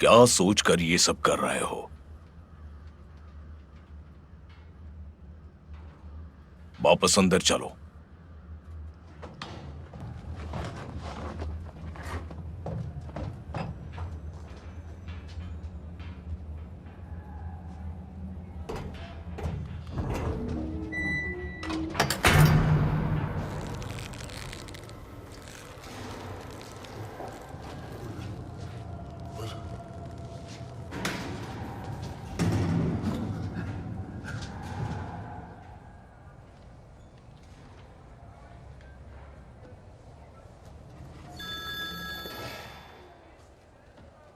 क्या सोचकर ये सब कर रहे हो? वापस अंदर चलो।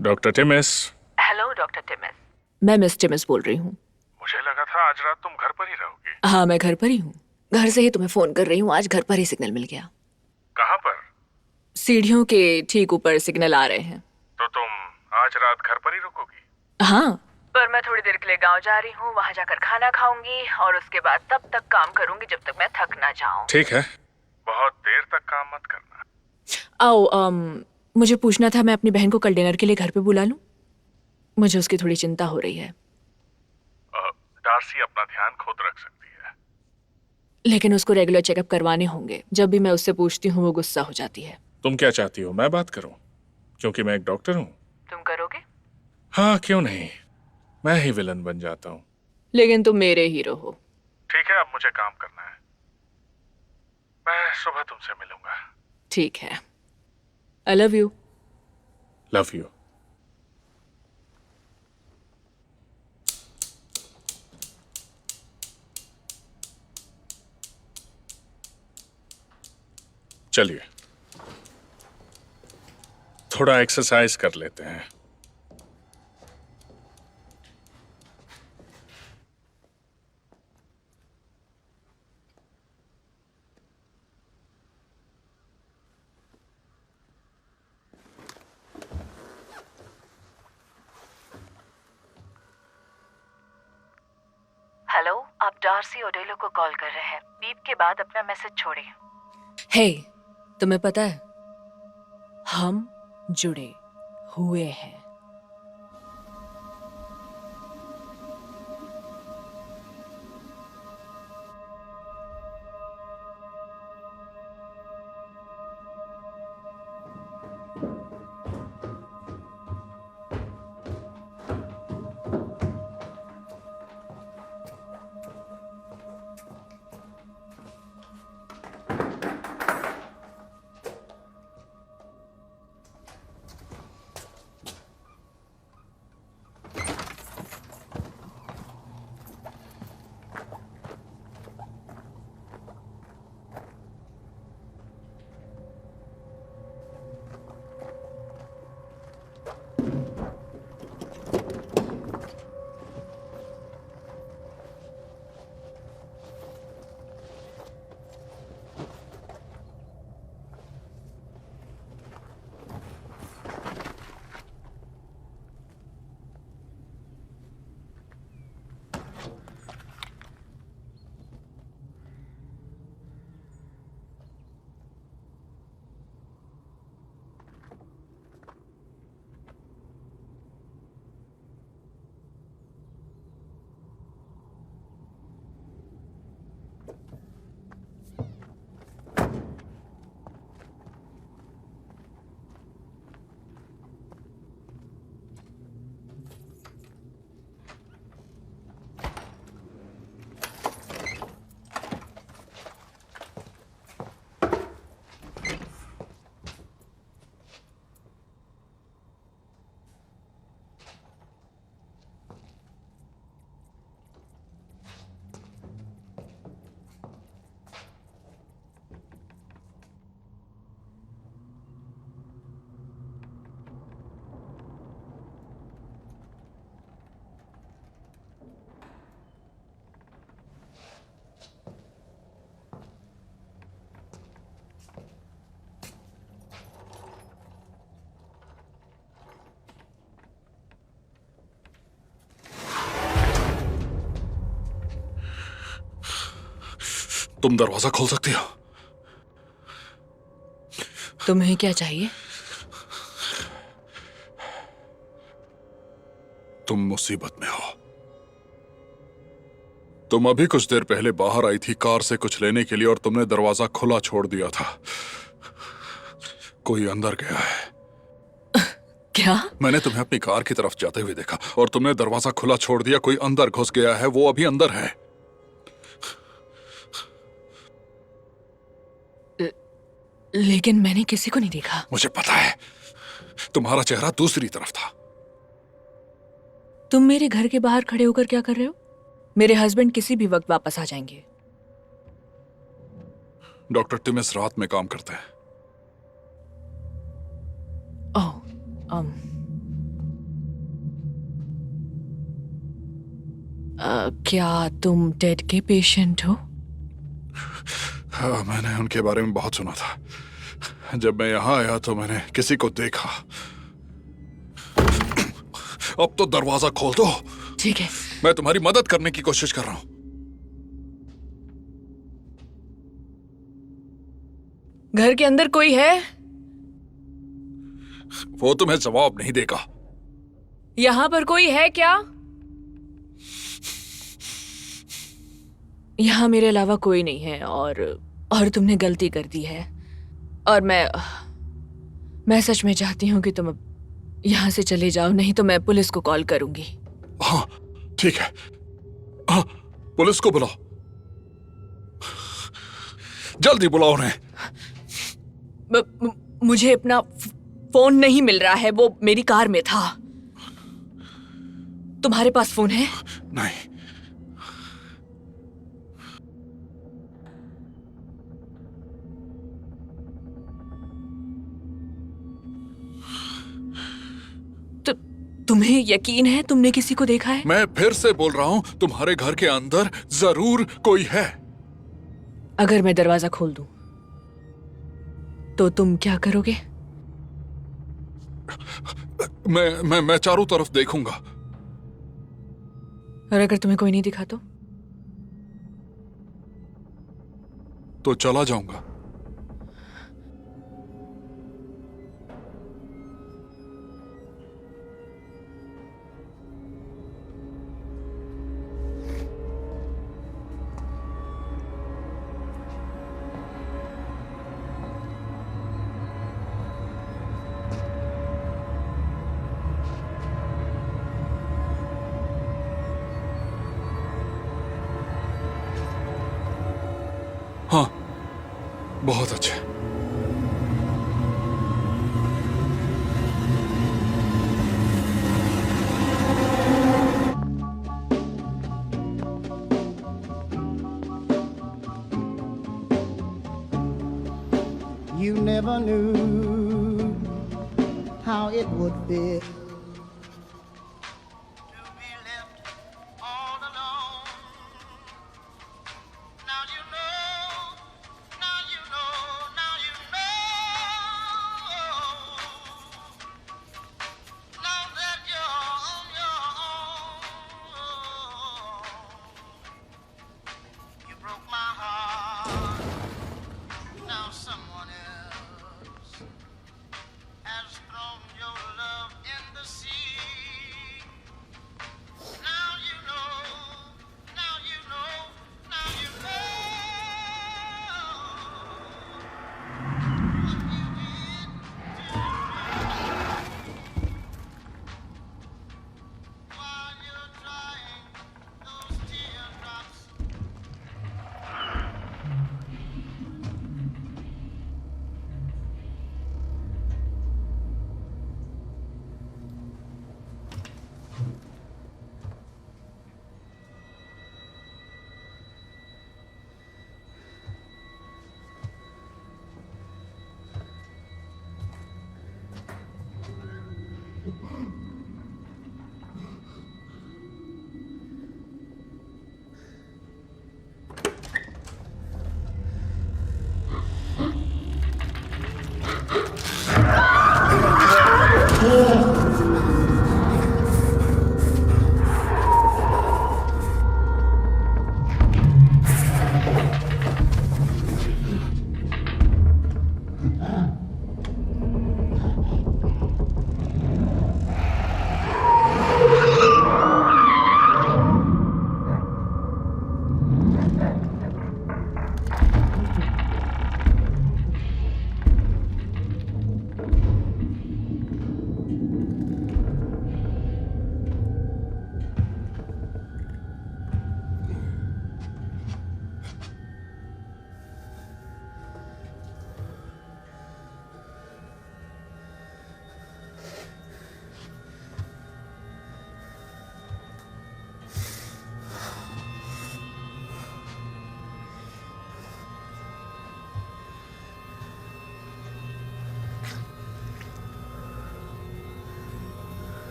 Doctor Timmis. Hello doctor Timmis. मैं मिस टिमिस बोल रही हूँ। मुझे लगा था आज रात तुम घर पर ही रहोगी। हाँ, मैं घर पर ही हूँ। घर से ही तुम्हें फोन कर रही हूँ। आज घर पर ही सिग्नल मिल गया। कहाँ पर? सीढ़ियों के ठीक ऊपर सिग्नल आ रहे हैं। तो तुम आज रात घर पर ही रुकोगी? हाँ, पर मैं थोड़ी देर के लिए गांव जा रही हूँ। वहाँ जाकर खाना खाऊंगी और उसके बाद तब तक काम करूंगी जब तक मैं थक ना जाऊँ। ठीक है, बहुत देर तक काम मत करना। आओ, मुझे पूछना था, मैं अपनी बहन को कल डिनर के लिए घर पे बुला लूं? मुझे उसकी थोड़ी चिंता हो रही है। डार्सी अपना ध्यान खुद रख सकती है। लेकिन उसको रेगुलर चेकअप करवाने होंगे। जब भी मैं उससे पूछती हूँ वो गुस्सा हो जाती है। तुम क्या चाहती हो, मैं बात करूं? क्योंकि मैं एक डॉक्टर हूं। तुम करोगे? हाँ, क्यों नहीं, मैं ही विलन बन जाता हूँ। लेकिन तुम मेरे हीरो हो। ठीक है, अब मुझे काम करना है। मैं सुबह तुमसे मिलूंगा। ठीक है। I love you. Love you. चलिए थोड़ा एक्सरसाइज कर लेते हैं। हेलो, आप डार्सी ओडेलो को कॉल कर रहे हैं। बीप के बाद अपना मैसेज छोड़िए। हे, तुम्हें पता है हम जुड़े हुए हैं। तुम दरवाजा खोल सकती हो? तुम्हें क्या चाहिए? तुम मुसीबत में हो। तुम अभी कुछ देर पहले बाहर आई थी कार से कुछ लेने के लिए और तुमने दरवाजा खुला छोड़ दिया था। कोई अंदर गया है। क्या? मैंने तुम्हें अपनी कार की तरफ जाते हुए देखा और तुमने दरवाजा खुला छोड़ दिया। कोई अंदर घुस गया है, वो अभी अंदर है। लेकिन मैंने किसी को नहीं देखा। मुझे पता है, तुम्हारा चेहरा दूसरी तरफ था। तुम मेरे घर के बाहर खड़े होकर क्या कर रहे हो? मेरे हस्बैंड किसी भी वक्त वापस आ जाएंगे। डॉक्टर टिमिस रात में काम करते हैं। ओह, क्या तुम टेड के पेशेंट हो? हाँ, मैंने उनके बारे में बहुत सुना था। जब मैं यहाँ आया तो मैंने किसी को देखा। अब तो दरवाजा खोल दो। ठीक है। मैं तुम्हारी मदद करने की कोशिश कर रहा हूं। घर के अंदर कोई है? वो तुम्हें जवाब नहीं देगा। यहाँ पर कोई है क्या? यहाँ मेरे अलावा कोई नहीं है और तुमने गलती कर दी है। और मैं सच में चाहती हूँ कि तुम अब यहाँ से चले जाओ, नहीं तो मैं पुलिस को कॉल करूंगी। हाँ ठीक है। हाँ, पुलिस को बुलाओ, जल्दी बुलाओ उन्हें। मुझे अपना फोन नहीं मिल रहा है, वो मेरी कार में था। तुम्हारे पास फोन है? नहीं। तुम्हें यकीन है तुमने किसी को देखा है? मैं फिर से बोल रहा हूं, तुम्हारे घर के अंदर जरूर कोई है। अगर मैं दरवाजा खोल दूं तो तुम क्या करोगे? मैं चारों तरफ देखूंगा। और अगर तुम्हें कोई नहीं दिखा तो चला जाऊंगा। हाँ, बहुत अच्छे। You never knew how it would feel to be left all alone. Now you know, now you know, now you know. Now that you're on your own, you broke my heart. Now someone else has thrown your love in the sea. Now you know, now you know, now you know what you did to me. While you're drying those teardrops,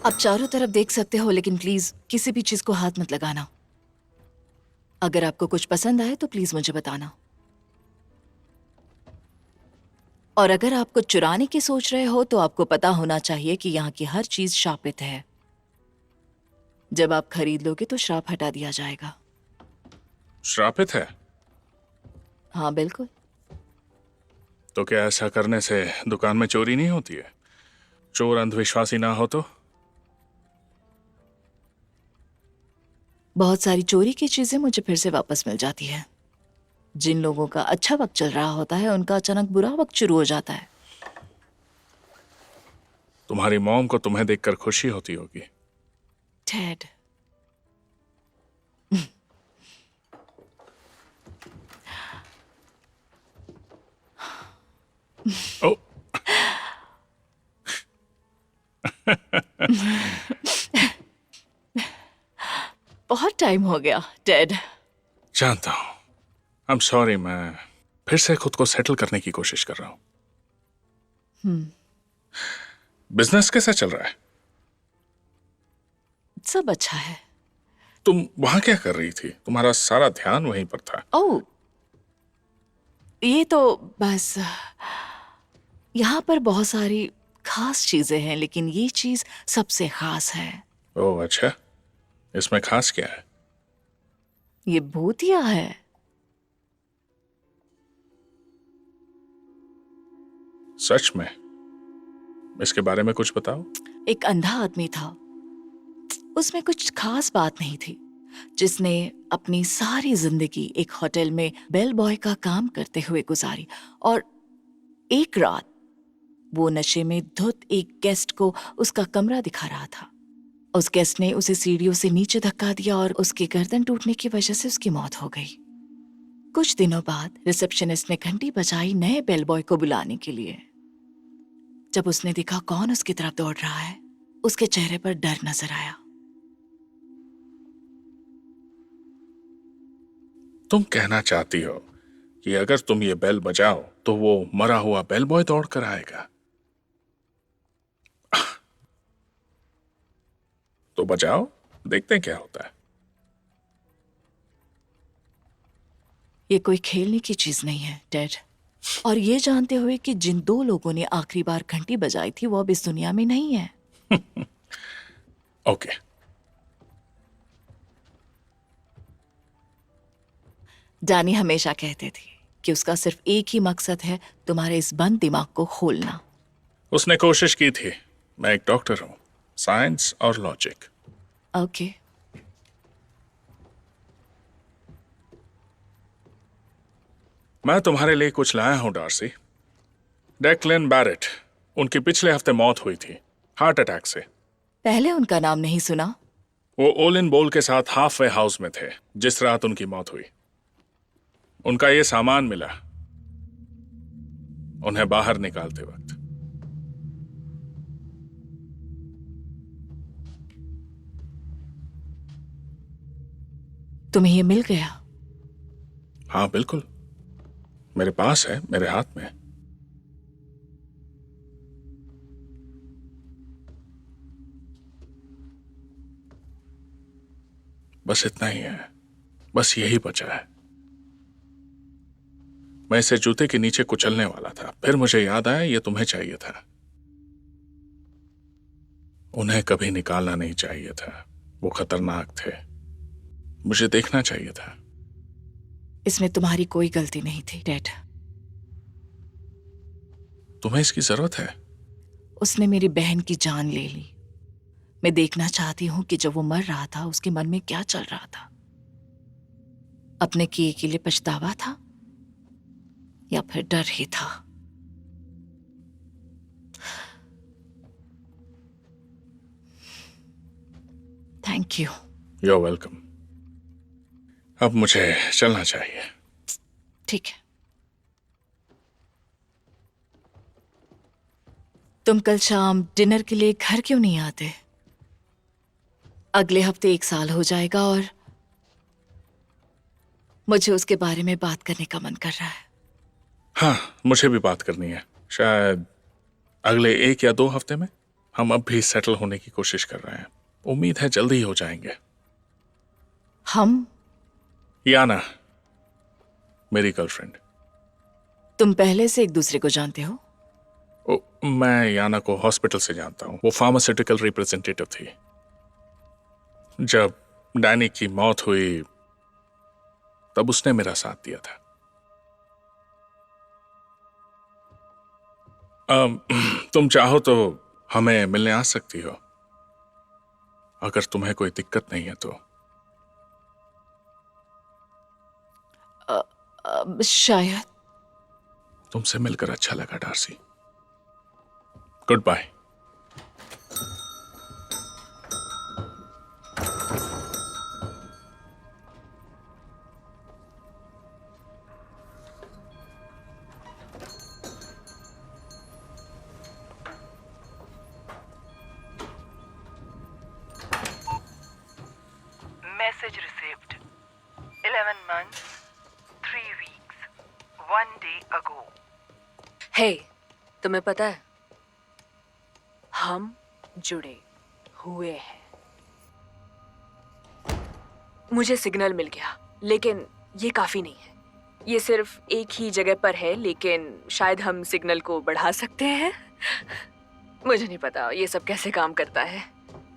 आप चारों तरफ देख सकते हो, लेकिन please किसी भी चीज को हाथ मत लगाना। अगर आपको कुछ पसंद आए तो प्लीज मुझे बताना। और अगर आप कुछ चुराने की सोच रहे हो तो आपको पता होना चाहिए कि यहाँ की हर चीज शापित है। जब आप खरीद लोगे तो श्राप हटा दिया जाएगा। श्रापित है? हाँ बिल्कुल। तो क्या ऐसा करने से दुकान में चोरी नहीं होती है? चोर अंधविश्वासी ना हो तो? बहुत सारी चोरी की चीजें मुझे फिर से वापस मिल जाती है। जिन लोगों का अच्छा वक्त चल रहा होता है उनका अचानक बुरा वक्त शुरू हो जाता है। तुम्हारी मॉम को तुम्हें देखकर खुशी होती होगी। टेड, ओ, बहुत टाइम हो गया टेड। जानता हूं। आई एम सॉरी, मैं फिर से खुद को सेटल करने की कोशिश कर रहा हूं। बिजनेस कैसा चल रहा है? सब अच्छा है। तुम वहां क्या कर रही थी? तुम्हारा सारा ध्यान वहीं पर था। ओह, ये तो बस यहाँ पर बहुत सारी खास चीजें हैं, लेकिन ये चीज सबसे खास है। ओह अच्छा, इसमें खास क्या है? ये भूतिया है। सच में? इसके बारे में कुछ बताओ। एक अंधा आदमी था। उसमें कुछ खास बात नहीं थी, जिसने अपनी सारी जिंदगी एक होटल में बेल बॉय का काम करते हुए गुजारी। और एक रात वो नशे में धुत एक गेस्ट को उसका कमरा दिखा रहा था। उस गेस्ट ने उसे सीढ़ियों से नीचे धक्का दिया और उसकी गर्दन टूटने की वजह से उसकी मौत हो गई। कुछ दिनों बाद रिसेप्शनिस्ट ने घंटी बजाई नए बेल बॉय को बुलाने के लिए। जब उसने देखा कौन उसकी तरफ दौड़ रहा है, उसके चेहरे पर डर नजर आया। तुम कहना चाहती हो कि अगर तुम ये बेल बजाओ तो वो मरा हुआ बेल बॉय दौड़ कर आएगा? तो बजाओ, देखते हैं क्या होता है। ये कोई खेलने की चीज नहीं है टेड। और ये जानते हुए कि जिन दो लोगों ने आखिरी बार घंटी बजाई थी वो अब इस दुनिया में नहीं है। ओके। डैनी हमेशा कहते थे कि उसका सिर्फ एक ही मकसद है, तुम्हारे इस बंद दिमाग को खोलना। उसने कोशिश की थी। मैं एक डॉक्टर हूं, साइंस और लॉजिक। ओके। मैं तुम्हारे लिए कुछ लाया हूं डार्सी। डेक्लेन बैरेट, उनकी पिछले हफ्ते मौत हुई थी हार्ट अटैक से। पहले उनका नाम नहीं सुना। वो ओलिन बोल के साथ हाफ वे हाउस में थे जिस रात उनकी मौत हुई। उनका ये सामान मिला उन्हें बाहर निकालते वक्त। तुम्हें ये मिल गया? हाँ बिल्कुल, मेरे पास है, मेरे हाथ में। बस इतना ही है, बस यही बचा है। मैं इसे जूते के नीचे कुचलने वाला था, फिर मुझे याद आया ये तुम्हें चाहिए था। उन्हें कभी निकालना नहीं चाहिए था, वो खतरनाक थे। मुझे देखना चाहिए था। इसमें तुम्हारी कोई गलती नहीं थी डैड। तुम्हें इसकी जरूरत है? उसने मेरी बहन की जान ले ली। मैं देखना चाहती हूं कि जब वो मर रहा था उसके मन में क्या चल रहा था। अपने किए के लिए पछतावा था या फिर डर ही था। Thank you. You are welcome. अब मुझे चलना चाहिए। ठीक है। तुम कल शाम डिनर के लिए घर क्यों नहीं आते? अगले हफ्ते 1 साल हो जाएगा और मुझे उसके बारे में बात करने का मन कर रहा है। हाँ, मुझे भी बात करनी है। शायद अगले 1 या 2 हफ्ते में। हम अब भी सेटल होने की कोशिश कर रहे हैं। उम्मीद है जल्दी ही हो जाएंगे। हम? याना, मेरी गर्लफ्रेंड। तुम पहले से एक दूसरे को जानते हो? मैं याना को हॉस्पिटल से जानता हूं। वो फार्मास्यूटिकल रिप्रेजेंटेटिव थी। जब डैनी की मौत हुई तब उसने मेरा साथ दिया था। तुम चाहो तो हमें मिलने आ सकती हो, अगर तुम्हें कोई दिक्कत नहीं है तो। शायद। तुमसे मिलकर अच्छा लगा Darcy. Good bye. Message received. 11 months, 3 weeks, 1 day ago. Hey, तुम्हें पता है हम जुड़े हुए हैं। मुझे सिग्नल मिल गया, लेकिन ये काफी नहीं है। ये सिर्फ एक ही जगह पर है, लेकिन शायद हम सिग्नल को बढ़ा सकते हैं। मुझे नहीं पता ये सब कैसे काम करता है।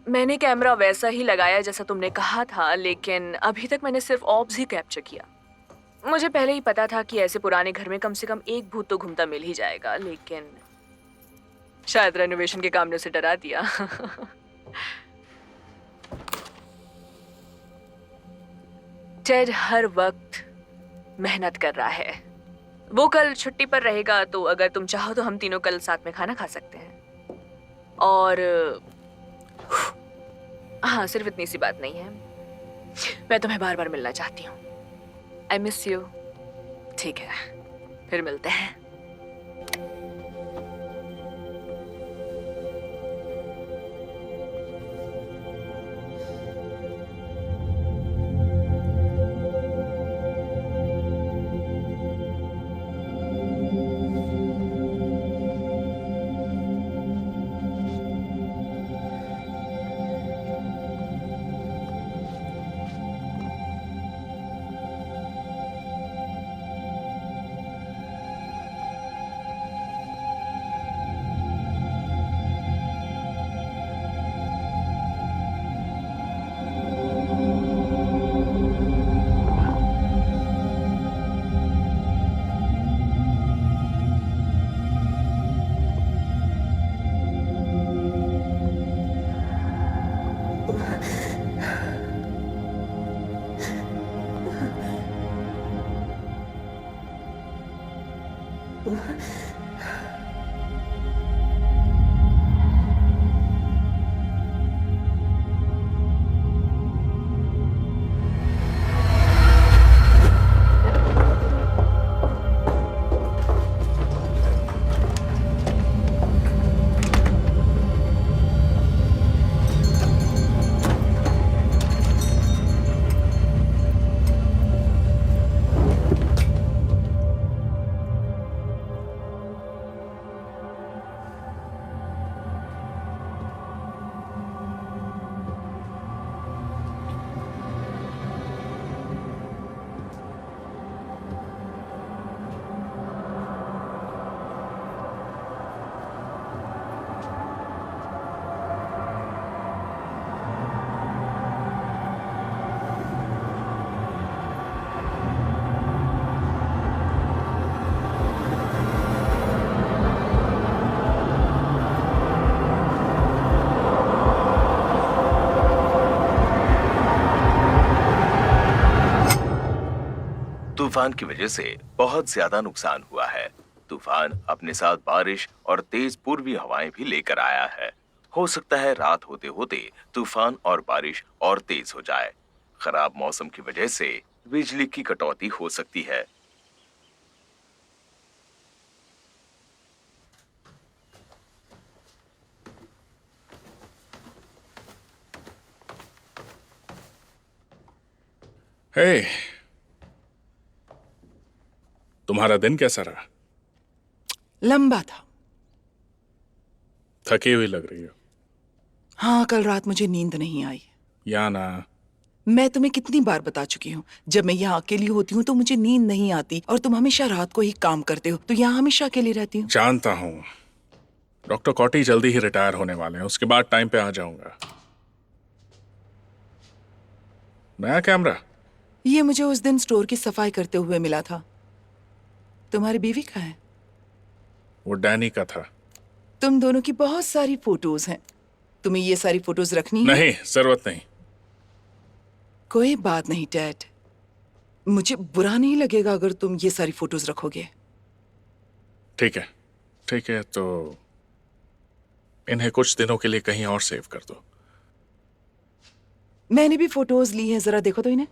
मैंने कैमरा वैसा ही लगाया जैसा तुमने कहा था, लेकिन अभी तक मैंने सिर्फ ऑब्स ही कैप्चर किया। मुझे पहले ही पता था कि ऐसे पुराने घर में कम से कम एक भूत तो घूमता मिल ही जाएगा, लेकिन शायद रेनोवेशन के काम ने उसे डरा दिया। टेड हर वक्त मेहनत कर रहा है। वो कल छुट्टी पर रहेगा, तो अगर तुम चाहो तो हम तीनों कल साथ में खाना खा सकते हैं। और हाँ, सिर्फ इतनी सी बात नहीं है, मैं तुम्हें बार बार मिलना चाहती हूँ। I miss you. ठीक है, फिर मिलते हैं। तूफान की वजह से बहुत ज्यादा नुकसान हुआ है। तूफान अपने साथ बारिश और तेज पूर्वी हवाएं भी लेकर आया है। हो सकता है रात होते होते तूफान और बारिश और तेज हो जाए। खराब मौसम की वजह से बिजली की कटौती हो सकती है। हे, तुम्हारा दिन कैसा रहा? लंबा था। थकी हुई लग रही हो। हाँ, कल रात मुझे नींद नहीं आई। याना, मैं तुम्हें कितनी बार बता चुकी हूँ, जब मैं यहाँ अकेली होती हूँ तो मुझे नींद नहीं आती, और तुम हमेशा रात को ही काम करते हो, तो यहाँ हमेशा अकेली रहती हूँ। जानता हूँ। डॉक्टर कॉटी जल्दी ही रिटायर होने वाले हैं, उसके बाद टाइम पे आ जाऊंगा। नया कैमरा? ये मुझे उस दिन स्टोर की सफाई करते हुए मिला था। तुम्हारी बीवी कहाँ है? वो डैनी का था। तुम दोनों की बहुत सारी फोटोज हैं। तुम्हें ये सारी फोटोज रखनी है? नहीं, जरूरत नहीं। कोई बात नहीं डैड, मुझे बुरा नहीं लगेगा अगर तुम ये सारी फोटोज रखोगे। ठीक है, ठीक है, तो इन्हें कुछ दिनों के लिए कहीं और सेव कर दो। मैंने भी फोटोज ली हैं, जरा देखो तो इन्हें।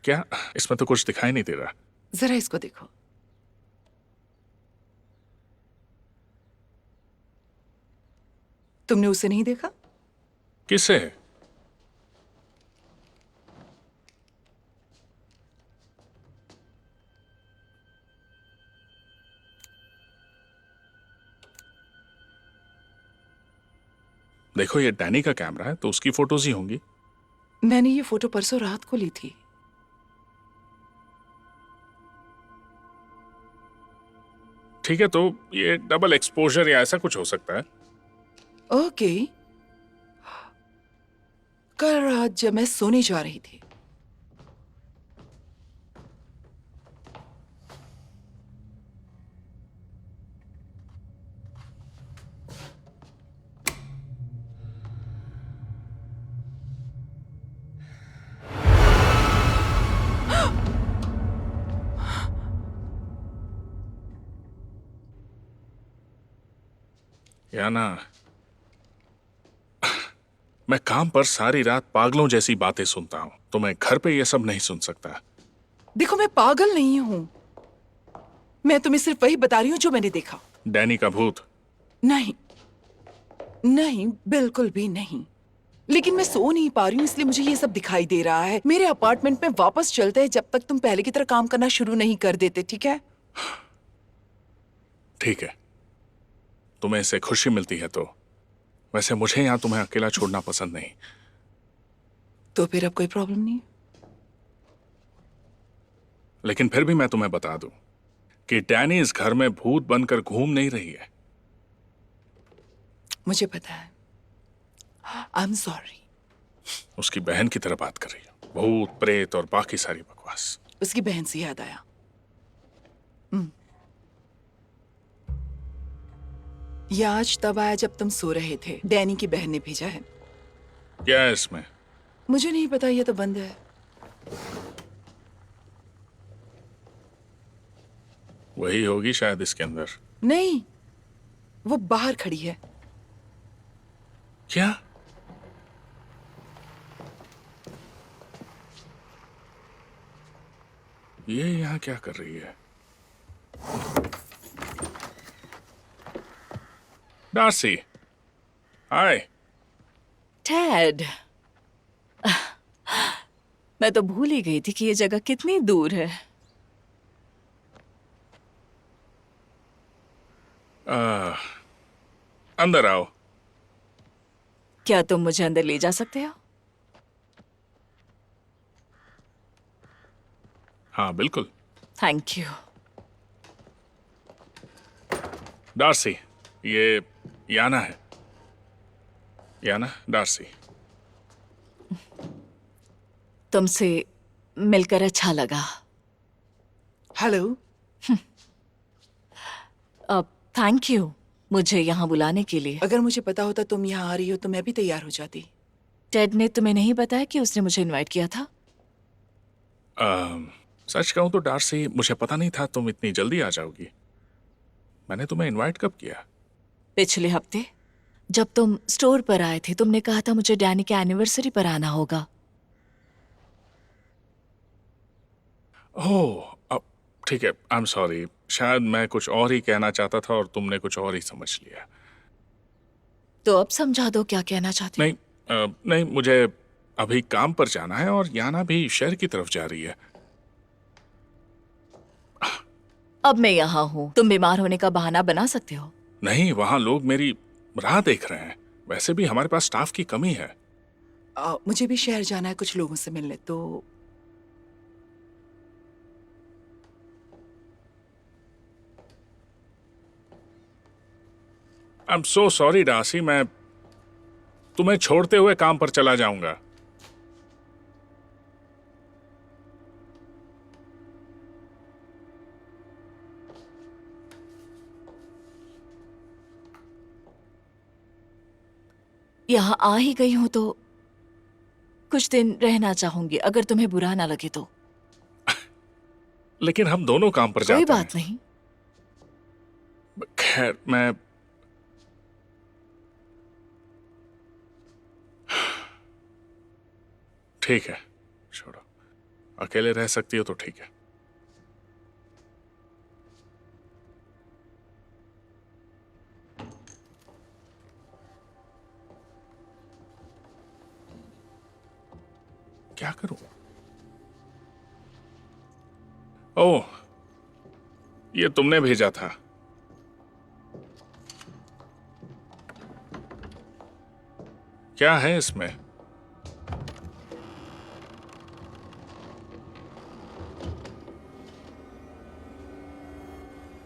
क्या इसमें तो कुछ दिखाई नहीं दे रहा? जरा इसको देखो। तुमने उसे नहीं देखा? किसे? देखो, ये डैनी का कैमरा है तो उसकी फोटोज ही होंगी। मैंने ये फोटो परसों रात को ली थी। ठीक है, तो ये डबल एक्सपोजर या ऐसा कुछ हो सकता है। ओके। कल रात जब मैं सोने जा रही थी, या ना, मैं काम पर सारी रात पागलों जैसी बातें सुनता हूं, तो मैं घर पे ये सब नहीं सुन सकता। देखो मैं पागल नहीं हूं, मैं तुम्हें सिर्फ वही बता रही हूं जो मैंने देखा। डैनी का भूत? नहीं नहीं, बिल्कुल भी नहीं। लेकिन मैं सो नहीं पा रही हूँ, इसलिए मुझे ये सब दिखाई दे रहा है। मेरे अपार्टमेंट में वापस चलते हैं जब तक तुम पहले की तरह काम करना शुरू नहीं कर देते, ठीक है? ठीक है, तुम्हें इससे खुशी मिलती है तो। वैसे मुझे यहां तुम्हें अकेला छोड़ना पसंद नहीं। तो फिर अब कोई प्रॉब्लम नहीं। लेकिन फिर भी मैं तुम्हें बता दूं कि डैनी इस घर में भूत बनकर घूम नहीं रही है। मुझे पता है। I am sorry. उसकी बहन की तरह बात कर रही है। भूत, प्रेत और बाकी सारी बकवास। उसकी बहन से याद आया, ये आज तब आया जब तुम सो रहे थे। डैनी की बहन ने भेजा है। क्या है इसमें? मुझे नहीं पता, ये तो बंद है। वही होगी शायद इसके अंदर। नहीं, वो बाहर खड़ी है। क्या? ये यहां क्या कर रही है? डार्सी, हाय। टैड, मैं तो भूल ही गई थी कि ये जगह कितनी दूर है। अंदर आओ। क्या तुम मुझे अंदर ले जा सकते हो? हाँ, बिल्कुल। Thank you. डार्सी, ये याना है। याना, डार्सी। तुमसे मिलकर अच्छा लगा। हेलो। अब थैंक यू मुझे यहाँ बुलाने के लिए। अगर मुझे पता होता तुम यहाँ आ रही हो तो मैं भी तैयार हो जाती। टेड ने तुम्हें नहीं बताया कि उसने मुझे इनवाइट किया था? सच कहूं तो डार्सी, मुझे पता नहीं था तुम इतनी जल्दी आ जाओगी। मैंने तुम्हें इनवाइट कब किया? पिछले हफ्ते जब तुम स्टोर पर आए थे, तुमने कहा था मुझे डैनी के एनिवर्सरी पर आना होगा। ओह, अब ठीक है। I am sorry. शायद मैं कुछ और ही कहना चाहता था और तुमने कुछ और ही समझ लिया। तो अब समझा दो क्या कहना चाहते हो। नहीं, नहीं, मुझे अभी काम पर जाना है और याना भी शहर की तरफ जा रही है। अब मैं यहाँ हूँ, तुम बीमार होने का बहाना बना सकते हो। नहीं, वहां लोग मेरी राह देख रहे हैं। वैसे भी हमारे पास स्टाफ की कमी है। मुझे भी शहर जाना है कुछ लोगों से मिलने, तो I am so sorry Darcy, मैं तुम्हें छोड़ते हुए काम पर चला जाऊंगा। यहाँ आ ही गई हूँ तो कुछ दिन रहना चाहूंगी, अगर तुम्हें बुरा ना लगे तो। लेकिन हम दोनों काम पर कोई जाते बात नहीं। हैं। खैर, मैं ठीक है, छोड़ो। अकेले रह सकती हो तो ठीक है। क्या करूं? ओह, ये तुमने भेजा था। क्या है इसमें?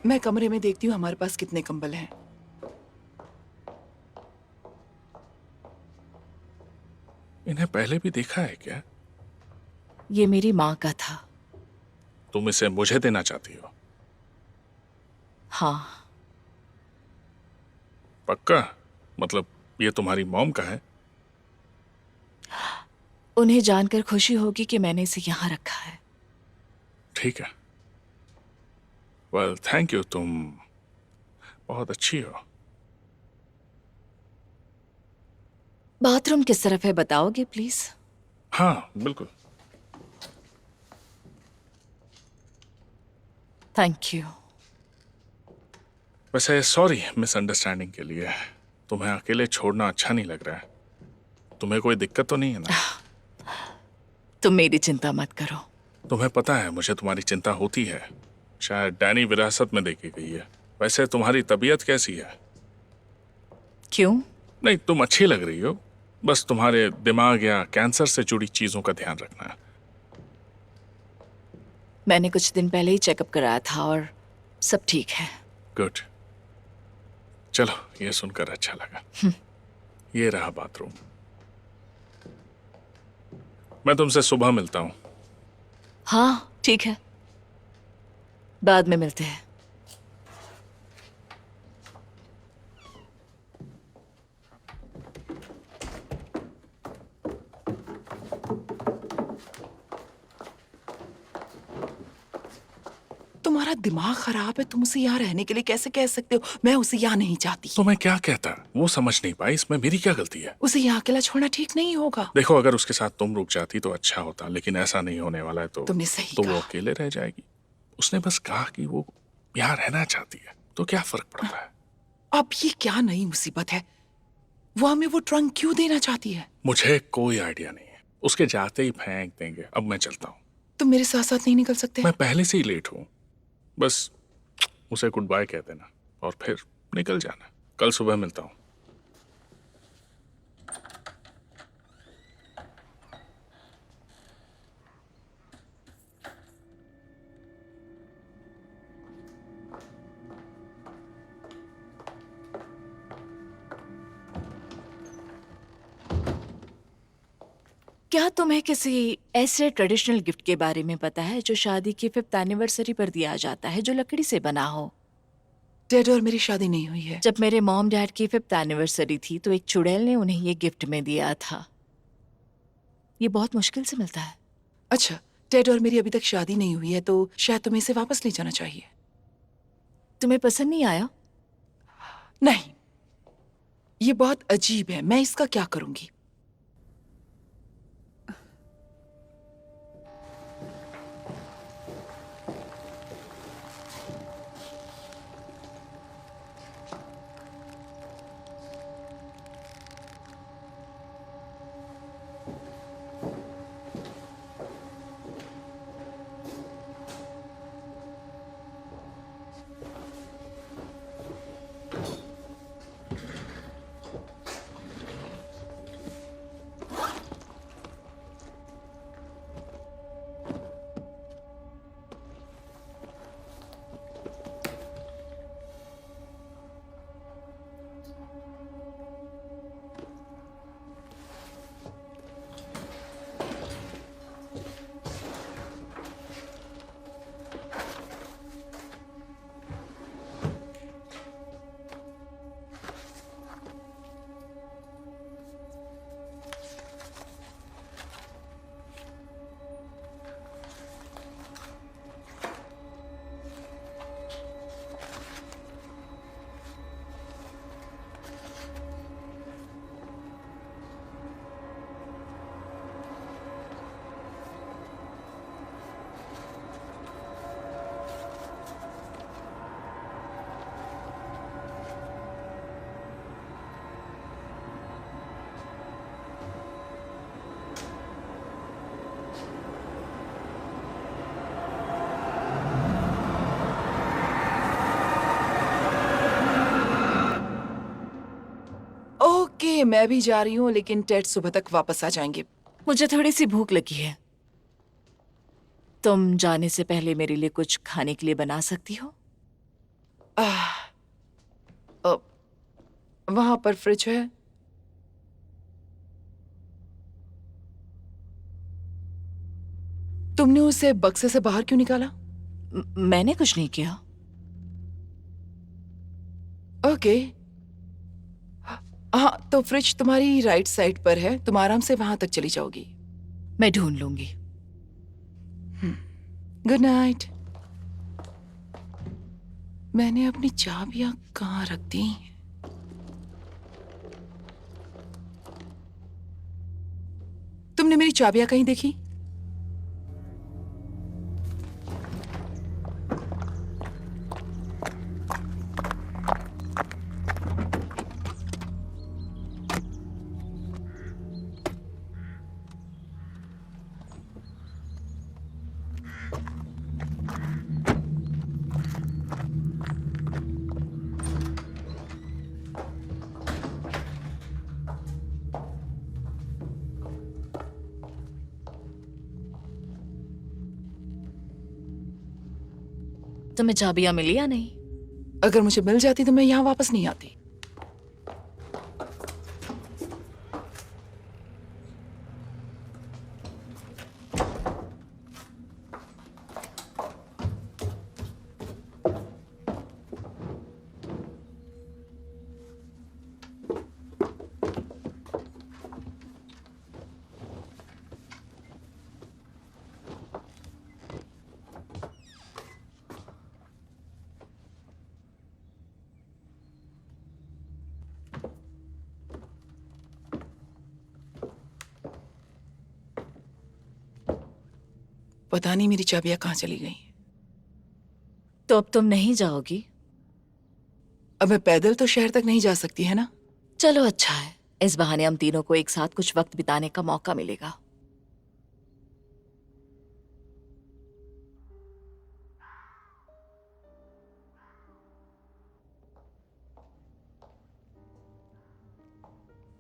मैं कमरे में देखती हूँ हमारे पास कितने कंबल हैं। इन्हें पहले भी देखा है क्या? ये मेरी माँ का था। तुम इसे मुझे देना चाहती हो? हाँ। पक्का? मतलब ये तुम्हारी मॉम का है? उन्हें जानकर खुशी होगी कि मैंने इसे यहाँ रखा है। ठीक है। वेल, थैंक यू, तुम बहुत अच्छी हो। बाथरूम किस तरफ है बताओगे प्लीज? हाँ, बिल्कुल। Thank you. वैसे सॉरी मिसअंडरस्टैंडिंग के लिए। तुम्हें अकेले छोड़ना अच्छा नहीं लग रहा है। तुम्हें कोई दिक्कत तो नहीं है ना? तुम मेरी चिंता मत करो। तुम्हें पता है मुझे तुम्हारी चिंता होती है। शायद डैनी विरासत में देखी गई है। वैसे तुम्हारी तबीयत कैसी है? क्यों? नहीं, तुम अच्छी लग रही हो। बस तुम्हारे दिमाग या कैंसर से जुड़ी चीजों का ध्यान रखना है। मैंने कुछ दिन पहले ही चेकअप कराया था और सब ठीक है। गुड। चलो, ये सुनकर अच्छा लगा। ये रहा बाथरूम। मैं तुमसे सुबह मिलता हूं। हाँ ठीक है, बाद में मिलते हैं। तुम्हारा दिमाग खराब है, तुम उसे यहाँ रहने के लिए कैसे कह सकते हो? मैं उसे यहाँ नहीं चाहती। तो मैं क्या कहता? वो समझ नहीं पाई, इसमें मेरी क्या गलती है? उसे यहाँ अकेला छोड़ना ठीक नहीं होगा। देखो, अगर उसके साथ तुम रुक जाती तो अच्छा होता, लेकिन ऐसा नहीं होने वाला है। तो तुमने सही वो कहा। अकेले रह जाएगी। उसने बस कहा कि वो यहाँ रहना चाहती है, तो क्या फर्क पड़ता है? अब ये क्या नई मुसीबत है? वो हमें वो ट्रंक क्यों देना चाहती है? मुझे कोई आइडिया नहीं है। उसके जाते ही फेंक देंगे। अब मैं चलता हूँ। तुम मेरे साथ साथ नहीं निकल सकते? मैं पहले से ही लेट हूँ। बस उसे गुड बाय कह देना और फिर निकल जाना। कल सुबह मिलता हूँ। क्या तुम्हें किसी ऐसे ट्रेडिशनल गिफ्ट के बारे में पता है जो शादी की 5th एनिवर्सरी पर दिया जाता है, जो लकड़ी से बना हो? डैड और मेरी शादी नहीं हुई है। जब मेरे मॉम डैड की 5th एनिवर्सरी थी तो एक चुड़ैल ने उन्हें ये गिफ्ट में दिया था। ये बहुत मुश्किल से मिलता है। अच्छा, डैड और मेरी अभी तक शादी नहीं हुई है, तो शायद तुम्हें इसे वापस ले जाना चाहिए। तुम्हें पसंद नहीं आया? नहीं, ये बहुत अजीब है। मैं इसका क्या करूंगी? देखिए मैं भी जा रही हूँ, लेकिन टेड सुबह तक वापस आ जाएंगे। मुझे थोड़ी सी भूख लगी है। तुम जाने से पहले मेरे लिए कुछ खाने के लिए बना सकती हो? वहां पर फ्रिज है। तुमने उसे बक्से से बाहर क्यों निकाला? मैंने कुछ नहीं किया। ओके। हाँ, तो फ्रिज तुम्हारी राइट साइड पर है, तुम आराम से वहां तक चली जाओगी। मैं ढूंढ लूंगी। Good night. मैंने अपनी चाबियां कहाँ रख दी? तुमने मेरी चाबियां कहीं देखी? तुम्हें चाबियां मिली या नहीं? अगर मुझे मिल जाती तो मैं यहां वापस नहीं आती। पता नहीं मेरी चाबियां कहाँ चली गई। तो अब तुम नहीं जाओगी? अब मैं पैदल तो शहर तक नहीं जा सकती, है ना? चलो अच्छा है, इस बहाने हम तीनों को एक साथ कुछ वक्त बिताने का मौका मिलेगा।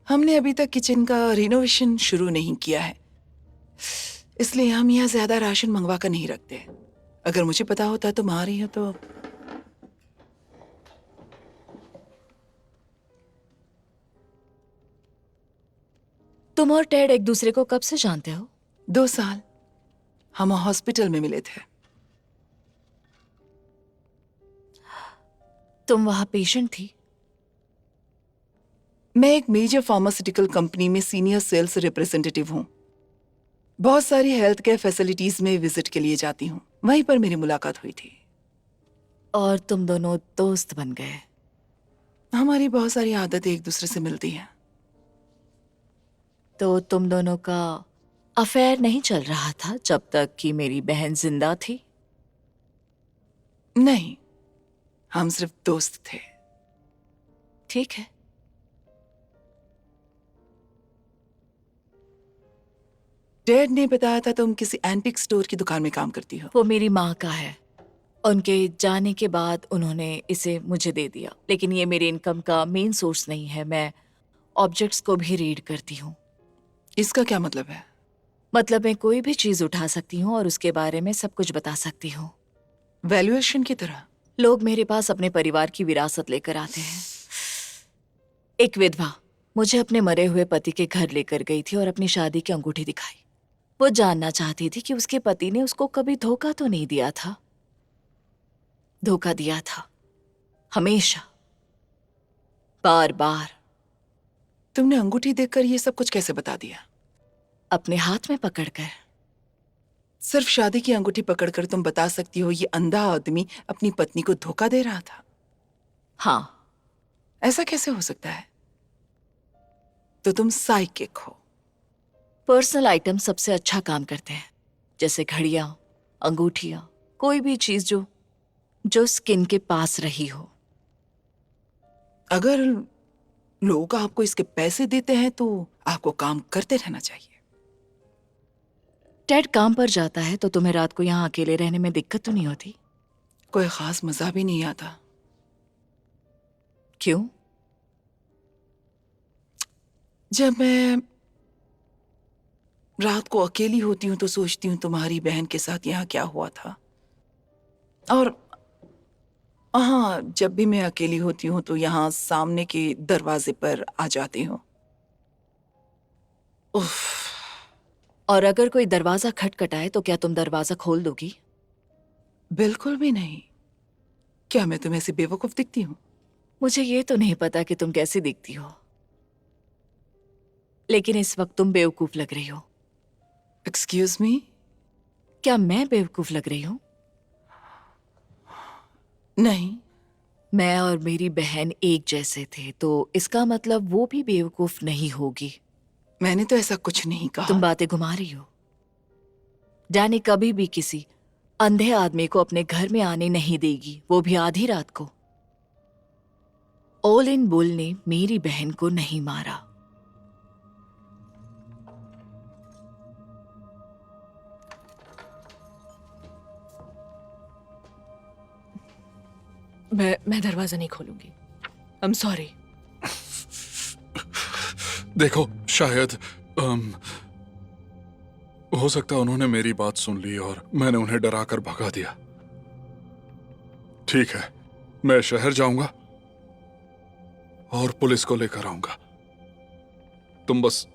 हमने अभी तक किचन का रिनोवेशन शुरू नहीं किया है, इसलिए हम यहाँ ज्यादा राशन मंगवा कर नहीं रखते। अगर मुझे पता होता तुम आ रही हो तो। तुम और टेड एक दूसरे को कब से जानते हो? 2 साल। हम हॉस्पिटल में मिले थे। तुम वहां पेशेंट थी? मैं एक मेजर फार्मास्यूटिकल कंपनी में सीनियर सेल्स रिप्रेजेंटेटिव हूँ। बहुत सारी हेल्थ केयर फैसिलिटीज में विजिट के लिए जाती हूँ। वहीं पर मेरी मुलाकात हुई थी। और तुम दोनों दोस्त बन गए? हमारी बहुत सारी आदतें एक दूसरे से मिलती हैं। तो तुम दोनों का अफेयर नहीं चल रहा था जब तक कि मेरी बहन जिंदा थी? नहीं, हम सिर्फ दोस्त थे। ठीक है। डैड ने बताया था तुम किसी एंटिक स्टोर की दुकान में काम करती हो। वो मेरी माँ का है। उनके जाने के बाद उन्होंने इसे मुझे दे दिया, लेकिन ये मेरे इनकम का मेन सोर्स नहीं है। मैं ऑब्जेक्ट्स को भी रीड करती हूँ। इसका क्या मतलब है? मतलब मैं कोई भी चीज उठा सकती हूँ और उसके बारे में सब कुछ बता सकती हूँ। वैल्यूएशन की तरह? लोग मेरे पास अपने परिवार की विरासत लेकर आते हैं। एक विधवा मुझे अपने मरे हुए पति के घर लेकर गई थी और अपनी शादी की अंगूठी दिखाई। वो जानना चाहती थी कि उसके पति ने उसको कभी धोखा तो नहीं दिया था। धोखा दिया था, हमेशा, बार बार। तुमने अंगूठी देखकर ये सब कुछ कैसे बता दिया? अपने हाथ में पकड़कर। सिर्फ शादी की अंगूठी पकड़कर तुम बता सकती हो ये अंधा आदमी अपनी पत्नी को धोखा दे रहा था? हाँ। ऐसा कैसे हो सकता है? तो तुम साइकिक हो। पर्सनल आइटम सबसे अच्छा काम करते हैं, जैसे घड़ियां, अंगूठियां, कोई भी चीज जो स्किन के पास रही हो। अगर लोग आपको इसके पैसे देते हैं तो आपको काम करते रहना चाहिए। टेड काम पर जाता है तो तुम्हें रात को यहाँ अकेले रहने में दिक्कत तो नहीं होती? कोई खास मजा भी नहीं आता। क्यों? जब मैं रात को अकेली होती हूँ तो सोचती हूँ तुम्हारी बहन के साथ यहाँ क्या हुआ था। और हाँ, जब भी मैं अकेली होती हूँ तो यहाँ सामने के दरवाजे पर आ जाती हूँ। उफ, और अगर कोई दरवाजा खटखटाए तो क्या तुम दरवाजा खोल दोगी? बिल्कुल भी नहीं। क्या मैं तुम्हें ऐसी बेवकूफ दिखती हूँ? मुझे ये तो नहीं पता कि तुम कैसी दिखती हो, लेकिन इस वक्त तुम बेवकूफ लग रही हो। Excuse me? क्या मैं बेवकूफ लग रही हूँ? नहीं। मैं और मेरी बहन एक जैसे थे, तो इसका मतलब वो भी बेवकूफ नहीं होगी। मैंने तो ऐसा कुछ नहीं कहा। तुम बातें घुमा रही हो। डैनी कभी भी किसी अंधे आदमी को अपने घर में आने नहीं देगी, वो भी आधी रात को। ओलिन बुल ने मेरी बहन को नहीं मारा। मैं दरवाजा नहीं खोलूंगी। I am sorry. देखो, शायद हो सकता है उन्होंने मेरी बात सुन ली और मैंने उन्हें डराकर भगा दिया। ठीक है, मैं शहर जाऊंगा और पुलिस को लेकर आऊंगा। तुम बस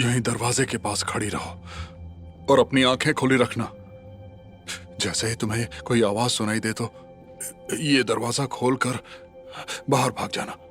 यहीं दरवाजे के पास खड़ी रहो और अपनी आंखें खुली रखना। जैसे ही तुम्हें कोई आवाज सुनाई दे तो ये दरवाजा खोलकर बाहर भाग जाना।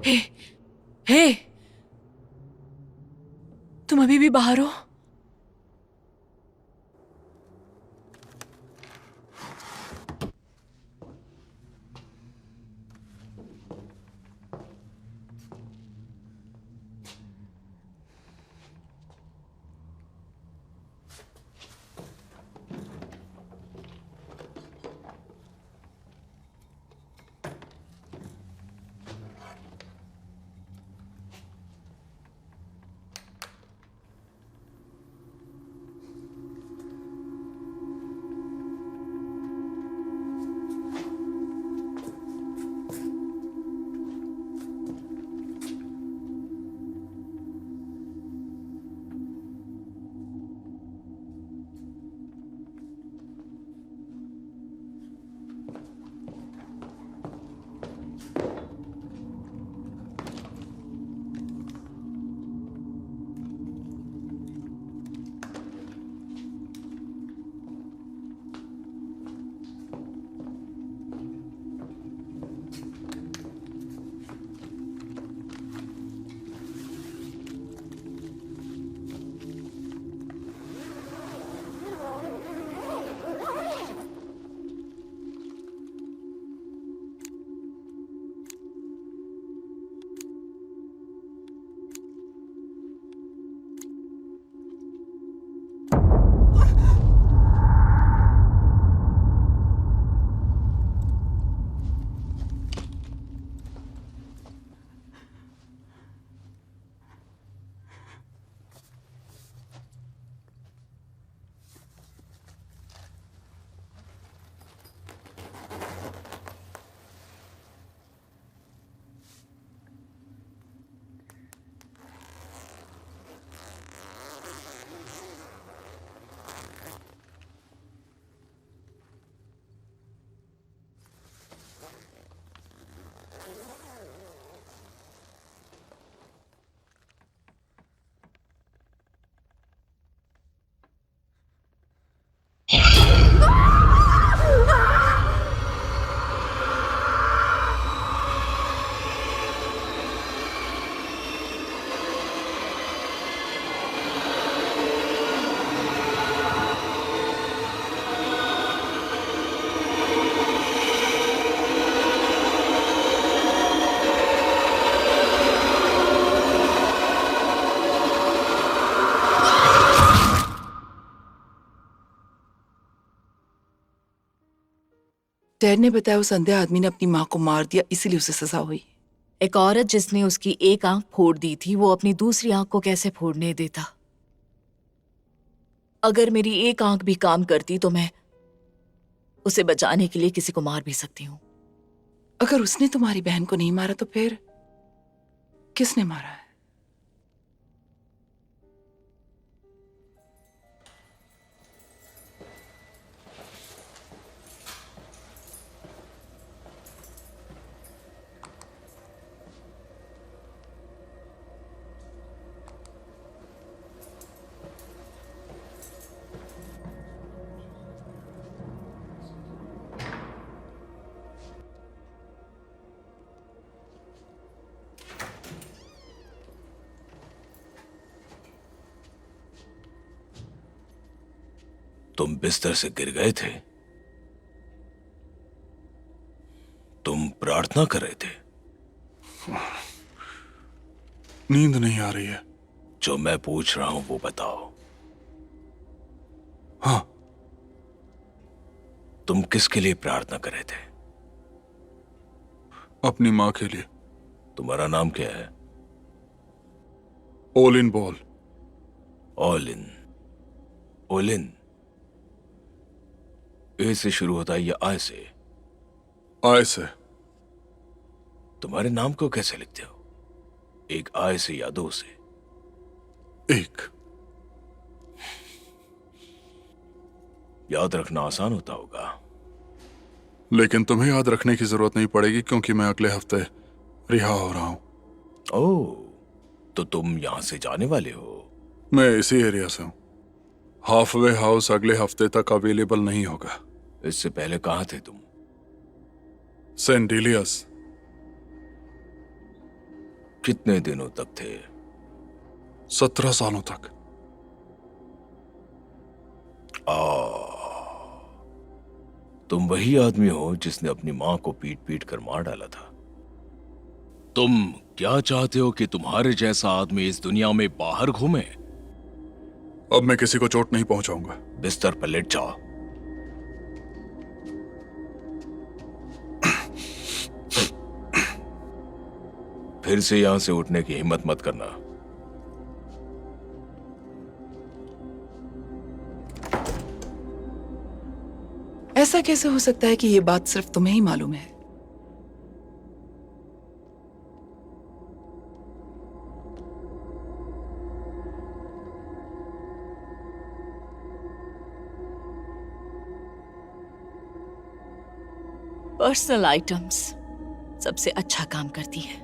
हे, हे, तुम अभी भी बाहर हो? डैड ने बताया उस अंधे आदमी ने अपनी माँ को मार दिया, इसीलिए उसे सजा हुई। एक औरत जिसने उसकी एक आंख फोड़ दी थी, वो अपनी दूसरी आंख को कैसे फोड़ने देता? अगर मेरी एक आंख भी काम करती तो मैं उसे बचाने के लिए किसी को मार भी सकती हूँ। अगर उसने तुम्हारी बहन को नहीं मारा तो फिर किसने मारा है? तुम बिस्तर से गिर गए थे? तुम प्रार्थना कर रहे थे? नींद नहीं आ रही है। जो मैं पूछ रहा हूं वो बताओ। हाँ, तुम किसके लिए प्रार्थना कर रहे थे? अपनी माँ के लिए। तुम्हारा नाम क्या है? Olin ball. ओलिन। ओलिन ए से शुरू होता है या आय से? आय से। तुम्हारे नाम को कैसे लिखते हो? एक आय से या दो से? एक। याद रखना आसान होता होगा। लेकिन तुम्हें याद रखने की जरूरत नहीं पड़ेगी क्योंकि मैं अगले हफ्ते रिहा हो रहा हूं। ओह, तो तुम यहां से जाने वाले हो? मैं इसी एरिया से हूं। हाफवे हाउस अगले हफ्ते तक अवेलेबल नहीं होगा। इससे पहले कहां थे तुम? सेंट डिलियस। कितने दिनों तक थे? 17 सालों तक। तुम वही आदमी हो जिसने अपनी मां को पीट पीट कर मार डाला था। तुम क्या चाहते हो कि तुम्हारे जैसा आदमी इस दुनिया में बाहर घूमे? अब मैं किसी को चोट नहीं पहुंचाऊंगा। बिस्तर पर लेट जाओ। फिर से यहां से उठने की हिम्मत मत करना। ऐसा कैसे हो सकता है कि ये बात सिर्फ तुम्हें ही मालूम है? पर्सनल आइटम्स सबसे अच्छा काम करती है।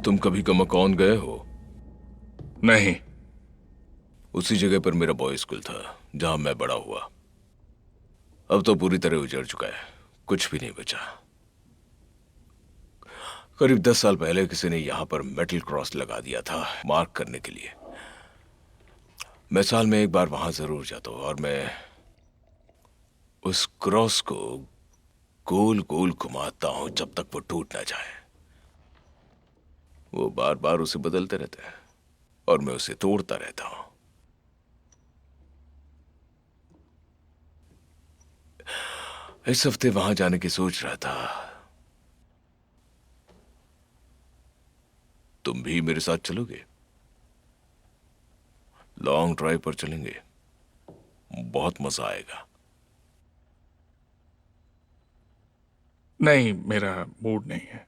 तुम कभी कमकौन गए हो? नहीं। उसी जगह पर मेरा बॉय स्कूल था जहां मैं बड़ा हुआ। अब तो पूरी तरह उजड़ चुका है, कुछ भी नहीं बचा। करीब 10 साल पहले किसी ने यहां पर मेटल क्रॉस लगा दिया था मार्क करने के लिए। मैं साल में एक बार वहां जरूर जाता हूं और मैं उस क्रॉस को गोल गोल घुमाता हूं जब तक वो टूट ना जाए। वो बार बार उसे बदलते रहते हैं और मैं उसे तोड़ता रहता हूं। इस हफ्ते वहां जाने की सोच रहा था। तुम भी मेरे साथ चलोगे? लॉन्ग ड्राइव पर चलेंगे, बहुत मजा आएगा। नहीं, मेरा मूड नहीं है।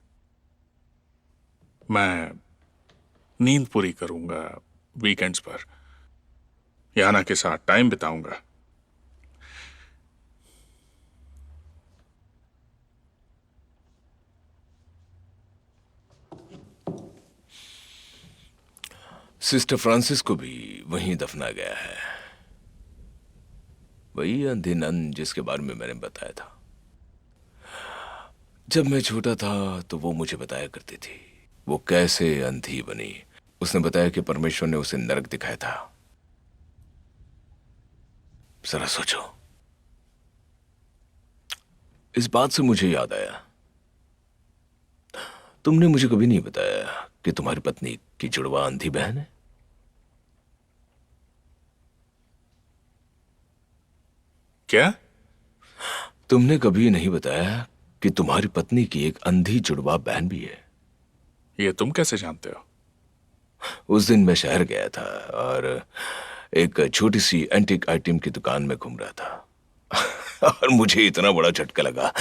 मैं नींद पूरी करूंगा वीकेंड्स पर। याना के साथ टाइम बिताऊंगा। सिस्टर फ्रांसिस को भी वहीं दफना गया है। वही अंधी नन जिसके बारे में मैंने बताया था। जब मैं छोटा था तो वो मुझे बताया करती थी वो कैसे अंधी बनी। उसने बताया कि परमेश्वर ने उसे नरक दिखाया था। जरा सोचो। इस बात से मुझे याद आया, तुमने मुझे कभी नहीं बताया कि तुम्हारी पत्नी की जुड़वा अंधी बहन है? क्या? तुमने कभी नहीं बताया कि तुम्हारी पत्नी की एक अंधी जुड़वा बहन भी है। ये तुम कैसे जानते हो? उस दिन मैं शहर गया था और एक छोटी सी एंटीक आइटम की दुकान में घूम रहा था और मुझे इतना बड़ा झटका लगा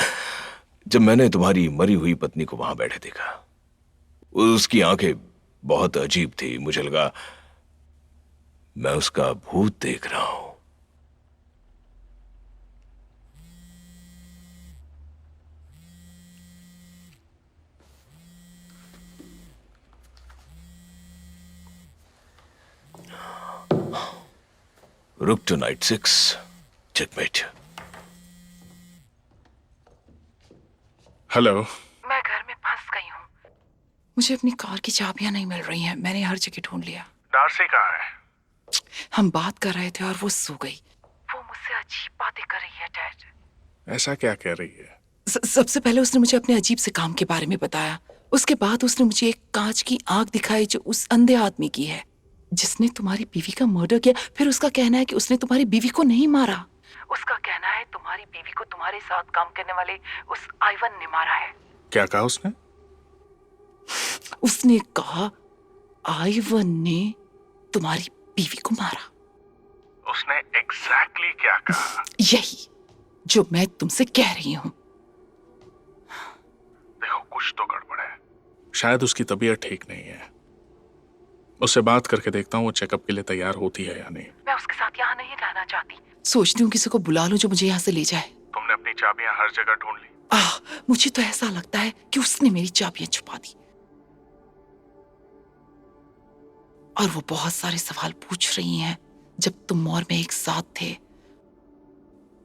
जब मैंने तुम्हारी मरी हुई पत्नी को वहां बैठे देखा। उसकी आंखें बहुत अजीब थी। मुझे लगा मैं उसका भूत देख रहा हूं। Rook to knight 6. Checkmate. Hello. मैं घर में फंस गई हूँ। मुझे अपनी कार की चाबियां नहीं मिल रही हैं। मैंने हर जगह ढूंढ लिया। डार्सी कहाँ है? हम बात कर रहे थे और वो सो गई। वो मुझसे अजीब बातें कर रही है डैड। ऐसा क्या कह रही है? सबसे पहले उसने मुझे अपने अजीब से काम के बारे में बताया। उसके बाद उसने मुझे एक कांच की आंख दिखाई जो उस अंधे आदमी की है जिसने तुम्हारी बीवी का मर्डर किया। फिर उसका कहना है कि उसने तुम्हारी बीवी को नहीं मारा। उसका कहना है तुम्हारी बीवी को तुम्हारे साथ काम करने वाले उस आइवन ने मारा है। क्या कहा उसने? उसने कहा आइवन ने तुम्हारी बीवी को मारा। उसने एग्जैक्टली क्या कहा? यही जो मैं तुमसे कह रही हूँ। देखो, कुछ तो गड़बड़ है। शायद उसकी तबीयत ठीक नहीं है। उससे बात करके देखता हूँ वो चेकअप के लिए तैयार होती है या नहीं। मैं उसके साथ यहाँ नहीं रहना चाहती। सोचती हूँ किसी को बुला लूं जो मुझे यहाँ से ले जाए। तुमने अपनी चाबियां हर जगह ढूंढ ली? मुझे तो ऐसा लगता है कि उसने मेरी चाबियां छुपा दी। और वो बहुत सारे सवाल पूछ रही हैं जब तुम मॉल में एक साथ थे।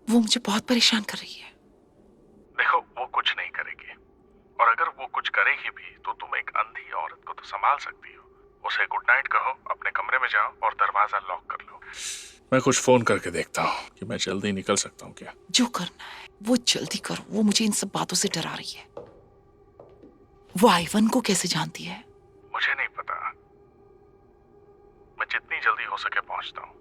वो मुझे बहुत परेशान कर रही है। देखो, वो कुछ नहीं करेगी, और अगर वो कुछ करेगी भी तो तुम एक अंधी औरत को तो संभाल सकती हो। उसे गुड नाइट कहो, अपने कमरे में जाओ और दरवाजा लॉक कर लो। मैं कुछ फोन करके देखता हूँ कि मैं जल्दी निकल सकता हूँ क्या। जो करना है वो जल्दी करो। वो मुझे इन सब बातों से डरा रही है। वो आइवन को कैसे जानती है? मुझे नहीं पता। मैं जितनी जल्दी हो सके पहुंचता हूँ।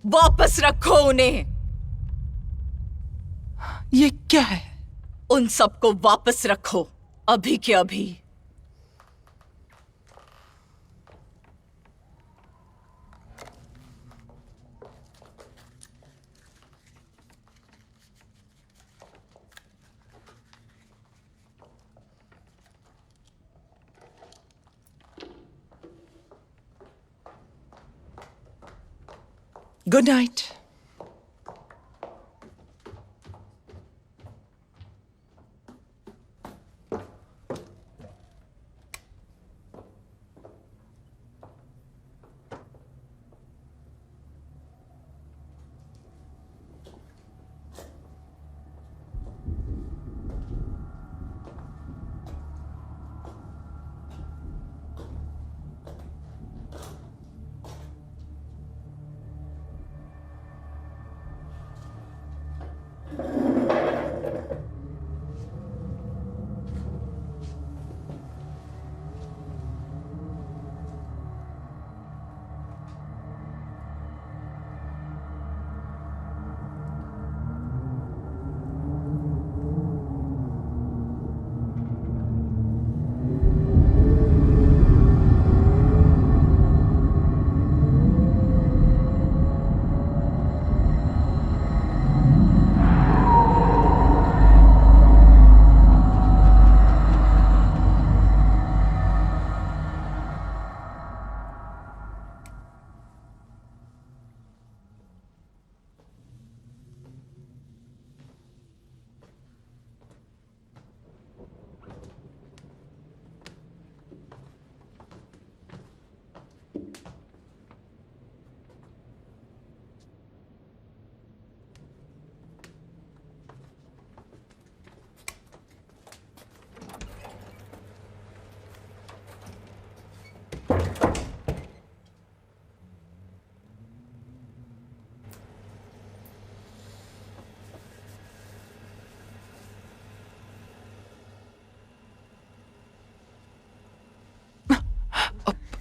वापस रखो उन्हें। ये क्या है? उन सबको वापस रखो, अभी के अभी। Good night.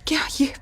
क्या ये?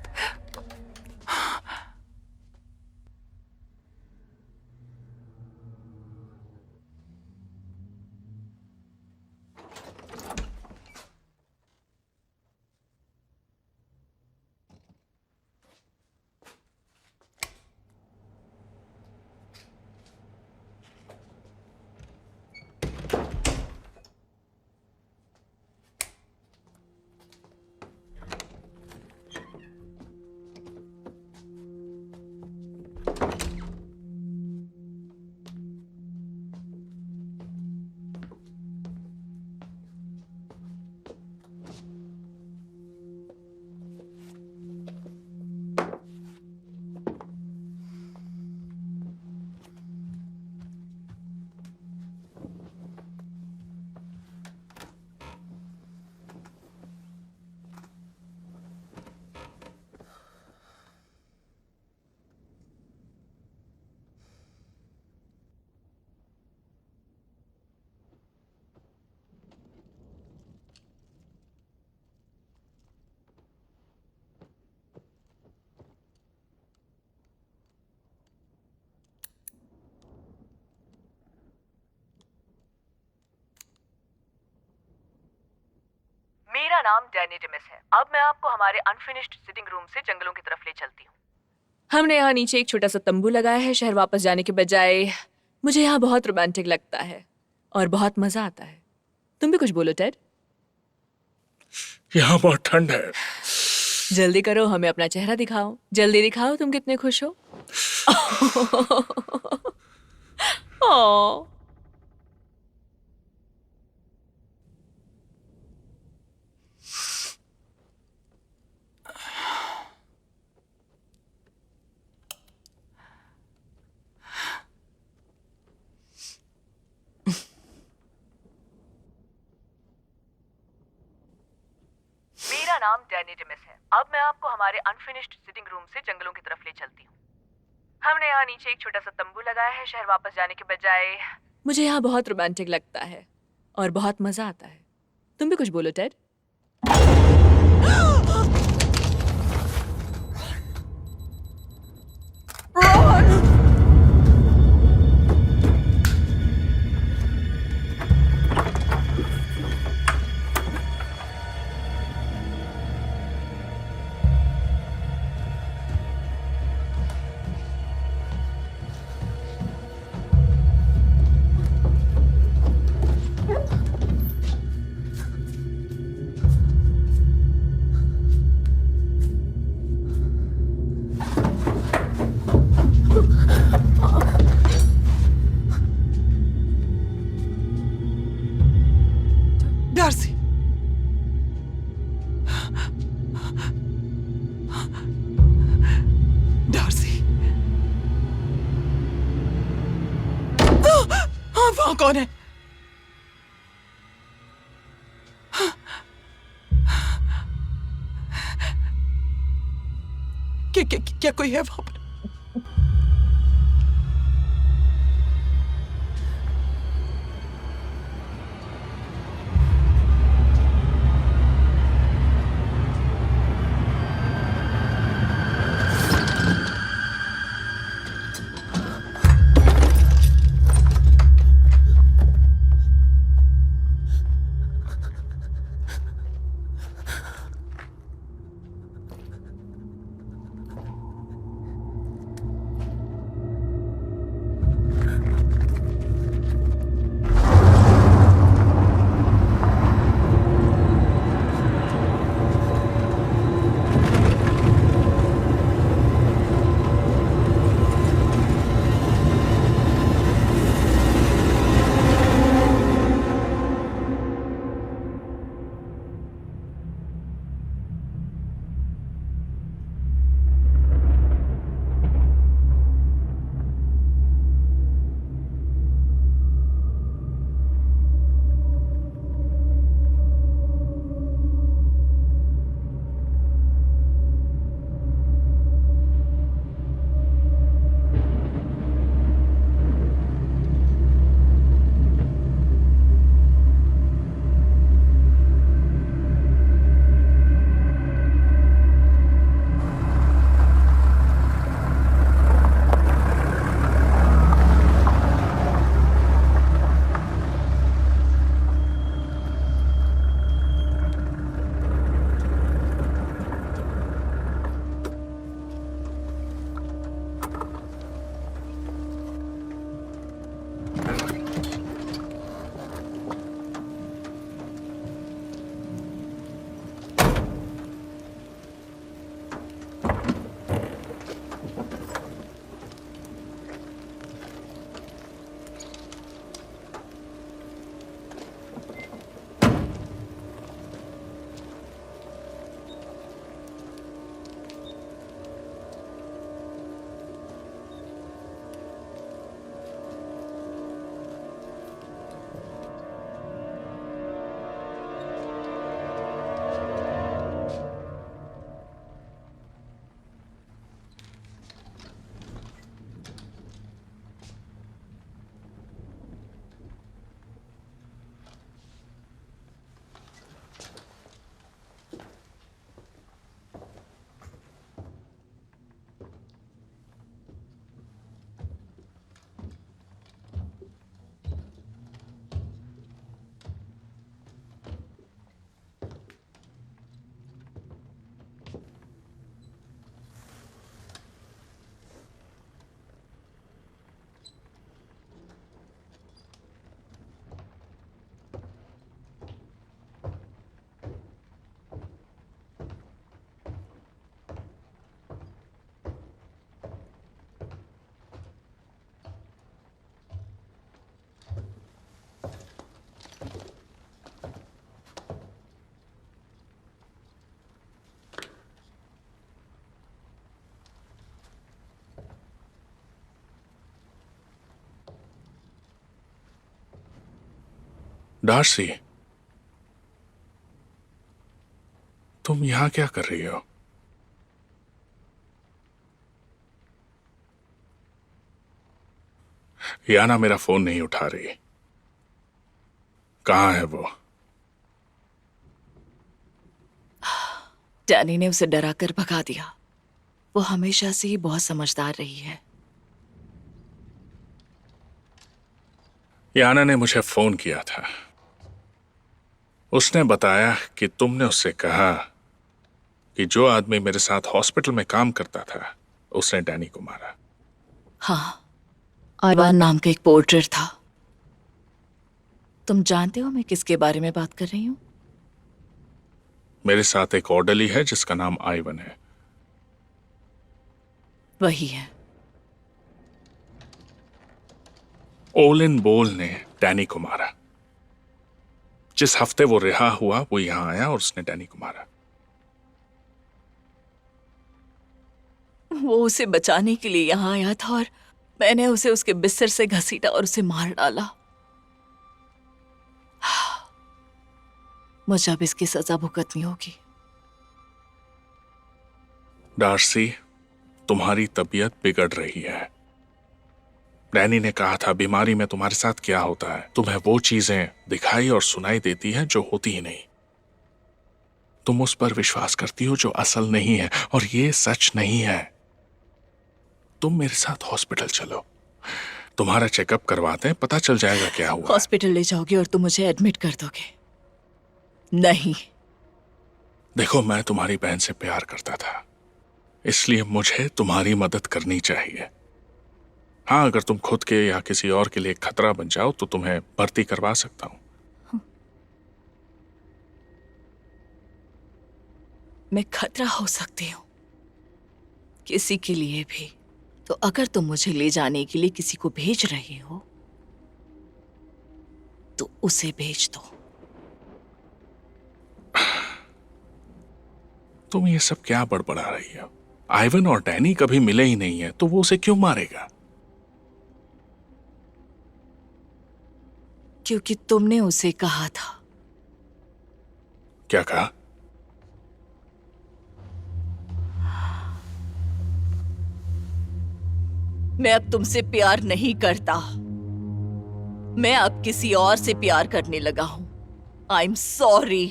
नाम डैनी डिमिस है। अब मैं आपको हमारे अनफिनिश्ड सिटिंग रूम से जंगलों की तरफ ले चलती हूँ। हमने यहाँ नीचे एक छोटा सा तंबू लगाया है शहर वापस जाने के बजाय। मुझे यहाँ बहुत रोमांटिक लगता है और बहुत मजा आता है। तुम भी कुछ बोलो टेड। यहाँ बहुत ठंड है। जल्दी करो, हमें अपना चेहरा दिखाओ। जल्दी दिखाओ तुम कितने खुश हो। ओह, मेरा नाम डैनी डिमिस है। अब मैं आपको हमारे अनफिनिश्ड सिटिंग रूम से जंगलों की तरफ ले चलती हूँ। हमने यहाँ नीचे एक छोटा सा तंबू लगाया है शहर वापस जाने के बजाय। मुझे यहाँ बहुत रोमांटिक लगता है और बहुत मजा आता है। तुम भी कुछ बोलो टेड। डार्सी, डार्सी, हाँ वहां कौन है? क्या कोई है वहां पर? डार्सी, तुम यहां क्या कर रही हो? याना मेरा फोन नहीं उठा रही। कहां है वो? डैनी ने उसे डराकर भगा दिया। वो हमेशा से ही बहुत समझदार रही है। याना ने मुझे फोन किया था। उसने बताया कि तुमने उससे कहा कि जो आदमी मेरे साथ हॉस्पिटल में काम करता था उसने डैनी को मारा। हाँ, आइवान नाम का एक पोर्ट्रेट था। तुम जानते हो मैं किसके बारे में बात कर रही हूँ? मेरे साथ एक ऑर्डरली है जिसका नाम आइवन है। वही है। ओलिन बोल ने डैनी को मारा। जिस हफ्ते वो रिहा हुआ वो यहां आया और उसने डैनी को मारा। वो उसे बचाने के लिए यहाँ आया था और मैंने उसे उसके बिस्तर से घसीटा और उसे मार डाला। मुझे अब इसकी सजा भुगतनी होगी। डार्सी, तुम्हारी तबीयत बिगड़ रही है। डैनी ने कहा था बीमारी में तुम्हारे साथ क्या होता है, तुम्हें वो चीजें दिखाई और सुनाई देती हैं जो होती ही नहीं। तुम उस पर विश्वास करती हो जो असल नहीं है, और ये सच नहीं है। तुम मेरे साथ हॉस्पिटल चलो, तुम्हारा चेकअप करवाते हैं, पता चल जाएगा क्या हुआ है। हॉस्पिटल ले जाओगे और तुम मुझे एडमिट कर दोगे? नहीं। देखो, मैं तुम्हारी बहन से प्यार करता था, इसलिए मुझे तुम्हारी मदद करनी चाहिए। हाँ, अगर तुम खुद के या किसी और के लिए खतरा बन जाओ तो तुम्हें भर्ती करवा सकता हूं। मैं खतरा हो सकती हूँ किसी के लिए भी, तो अगर तुम मुझे ले जाने के लिए किसी को भेज रहे हो तो उसे भेज दो। तुम ये सब क्या बड़बड़ा रही हो? आइवन और डैनी कभी मिले ही नहीं है, तो वो उसे क्यों मारेगा? क्योंकि तुमने उसे कहा था। क्या कहा? मैं अब तुमसे प्यार नहीं करता। मैं अब किसी और से प्यार करने लगा हूं। I am sorry.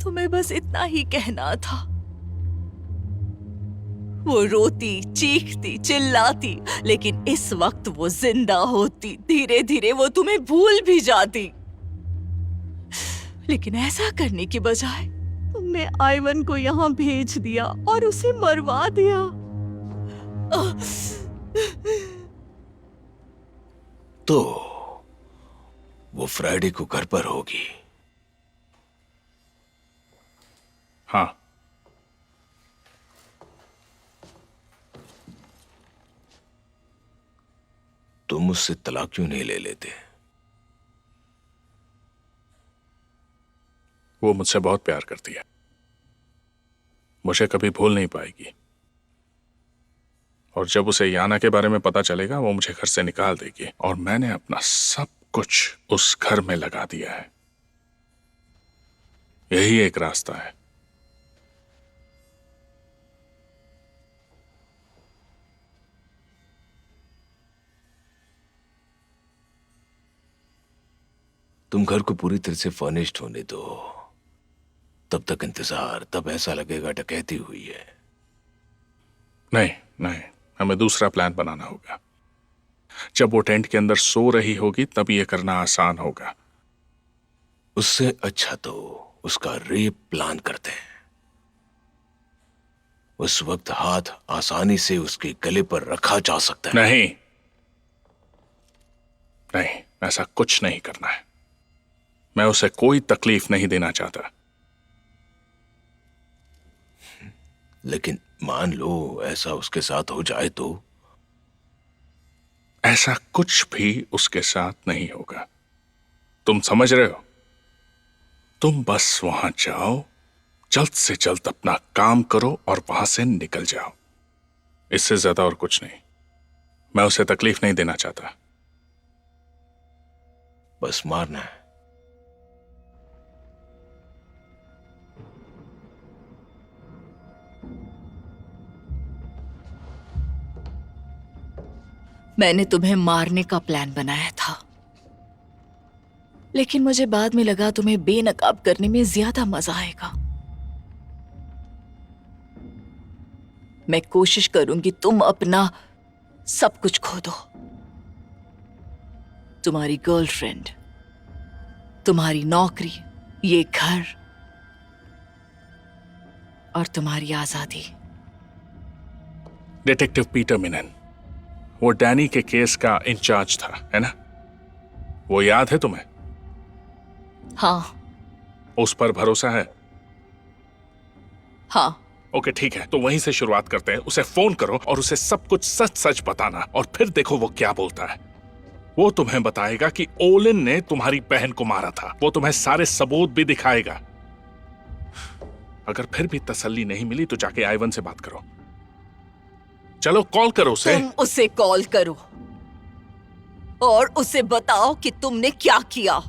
तुम्हें बस इतना ही कहना था। वो रोती, चीखती, चिल्लाती, लेकिन इस वक्त वो जिंदा होती। धीरे धीरे वो तुम्हें भूल भी जाती। लेकिन ऐसा करने की बजाय तुमने आइवन को यहां भेज दिया और उसे मरवा दिया। तो वो फ्राइडे को घर पर होगी। हाँ, तुम उससे तलाक क्यों नहीं ले लेते? वो मुझसे बहुत प्यार करती है, मुझे कभी भूल नहीं पाएगी। और जब उसे याना के बारे में पता चलेगा वो मुझे घर से निकाल देगी। और मैंने अपना सब कुछ उस घर में लगा दिया है। यही एक रास्ता है। तुम घर को पूरी तरह से फर्निश्ड होने दो, तब तक इंतजार, तब ऐसा लगेगा डकैती हुई है। नहीं नहीं, हमें दूसरा प्लान बनाना होगा। जब वो टेंट के अंदर सो रही होगी तब ये करना आसान होगा। उससे अच्छा तो उसका रेप प्लान करते हैं। उस वक्त हाथ आसानी से उसके गले पर रखा जा सकता है। नहीं नहीं, ऐसा कुछ नहीं करना है। मैं उसे कोई तकलीफ नहीं देना चाहता। लेकिन मान लो ऐसा उसके साथ हो जाए तो? ऐसा कुछ भी उसके साथ नहीं होगा। तुम समझ रहे हो? तुम बस वहां जाओ, जल्द से जल्द अपना काम करो और वहां से निकल जाओ। इससे ज्यादा और कुछ नहीं। मैं उसे तकलीफ नहीं देना चाहता। बस मारना है। मैंने तुम्हें मारने का प्लान बनाया था, लेकिन मुझे बाद में लगा तुम्हें बेनकाब करने में ज्यादा मजा आएगा। मैं कोशिश करूंगी तुम अपना सब कुछ खो दो। तुम्हारी गर्लफ्रेंड, तुम्हारी नौकरी, ये घर और तुम्हारी आजादी। डिटेक्टिव पीटर मिनन, वो डैनी के केस का इंचार्ज था, है ना? वो याद है तुम्हें? हाँ। उस पर भरोसा है? हाँ। ओके ठीक है, तो वहीं से शुरुआत करते हैं। उसे फोन करो और उसे सब कुछ सच सच बताना, और फिर देखो वो क्या बोलता है। वो तुम्हें बताएगा कि ओलिन ने तुम्हारी बहन को मारा था। वो तुम्हें सारे सबूत भी दिखाएगा। अगर फिर भी तसल्ली नहीं मिली तो जाके आइवन से बात करो। चलो कॉल करो उसे। तुम उसे कॉल करो और उसे बताओ कि तुमने क्या किया,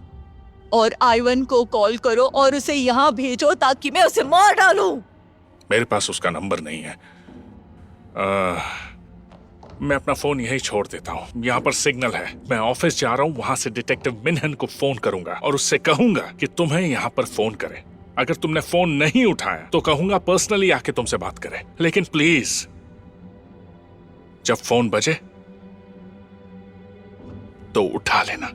और आइवन को कॉल करो और उसे यहाँ भेजो ताकि मैं उसे मार डालूं। मेरे पास उसका नंबर नहीं है। मैं अपना फोन यहीं छोड़ देता हूँ। यहाँ पर सिग्नल है। मैं ऑफिस जा रहा हूँ, वहां से डिटेक्टिव मिनहन को फोन करूंगा और उससे कहूंगा कि तुम्हें यहाँ पर फोन करे। अगर तुमने फोन नहीं उठाया तो कहूंगा पर्सनली आके तुमसे बात करे। लेकिन प्लीज जब फोन बजे तो उठा लेना।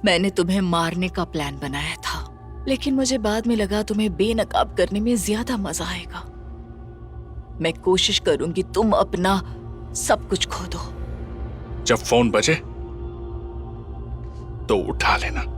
मैंने तुम्हें मारने का प्लान बनाया था, लेकिन मुझे बाद में लगा तुम्हें बेनकाब करने में ज्यादा मजा आएगा। मैं कोशिश करूंगी तुम अपना सब कुछ खो दो। जब फोन बजे तो उठा लेना।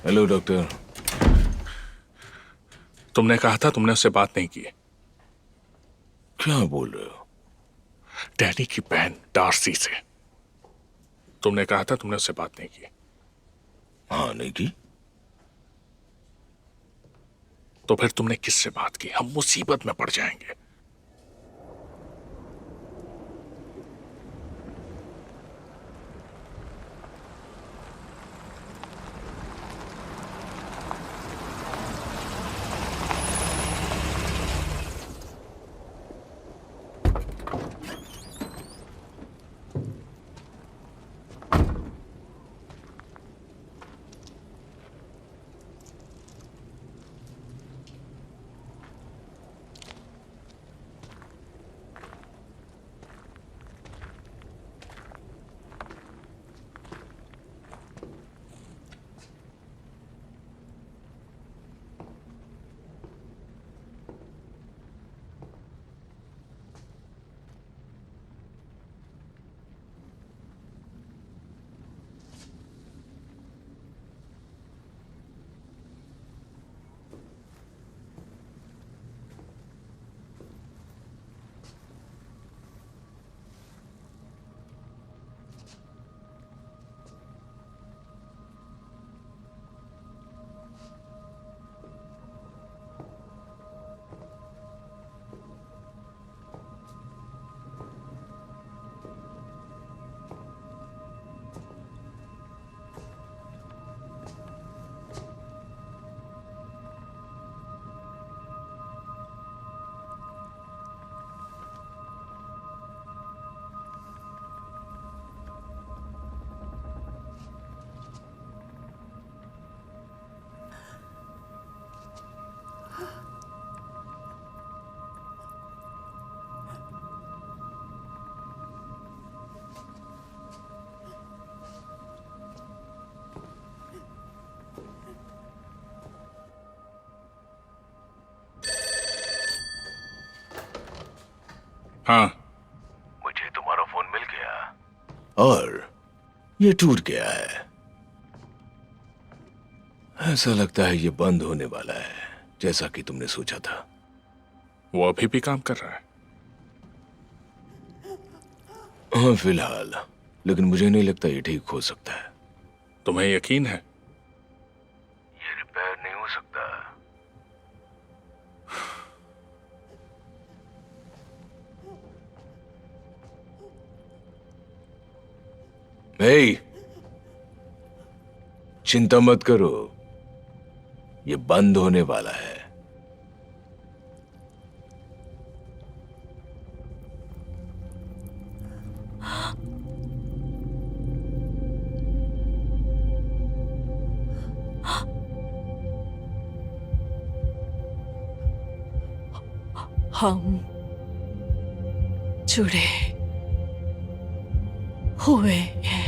Hello doctor. तुमने कहा था तुमने उससे बात नहीं की। क्या बोल रहे हो? डैनी की बहन डार्सी से। तुमने कहा था तुमने उससे बात नहीं की। हाँ, नहीं की। तो फिर तुमने किससे बात की? हम मुसीबत में पड़ जाएंगे। हाँ, मुझे तुम्हारा फोन मिल गया और ये टूट गया है। ऐसा लगता है ये बंद होने वाला है, जैसा कि तुमने सोचा था। वो अभी भी काम कर रहा है। हाँ, फिलहाल, लेकिन मुझे नहीं लगता ये ठीक हो सकता है। तुम्हें यकीन है? ये रिपेयर नहीं हो सकता। चिंता मत करो, ये बंद होने वाला है। हम जुड़े हुए हैं।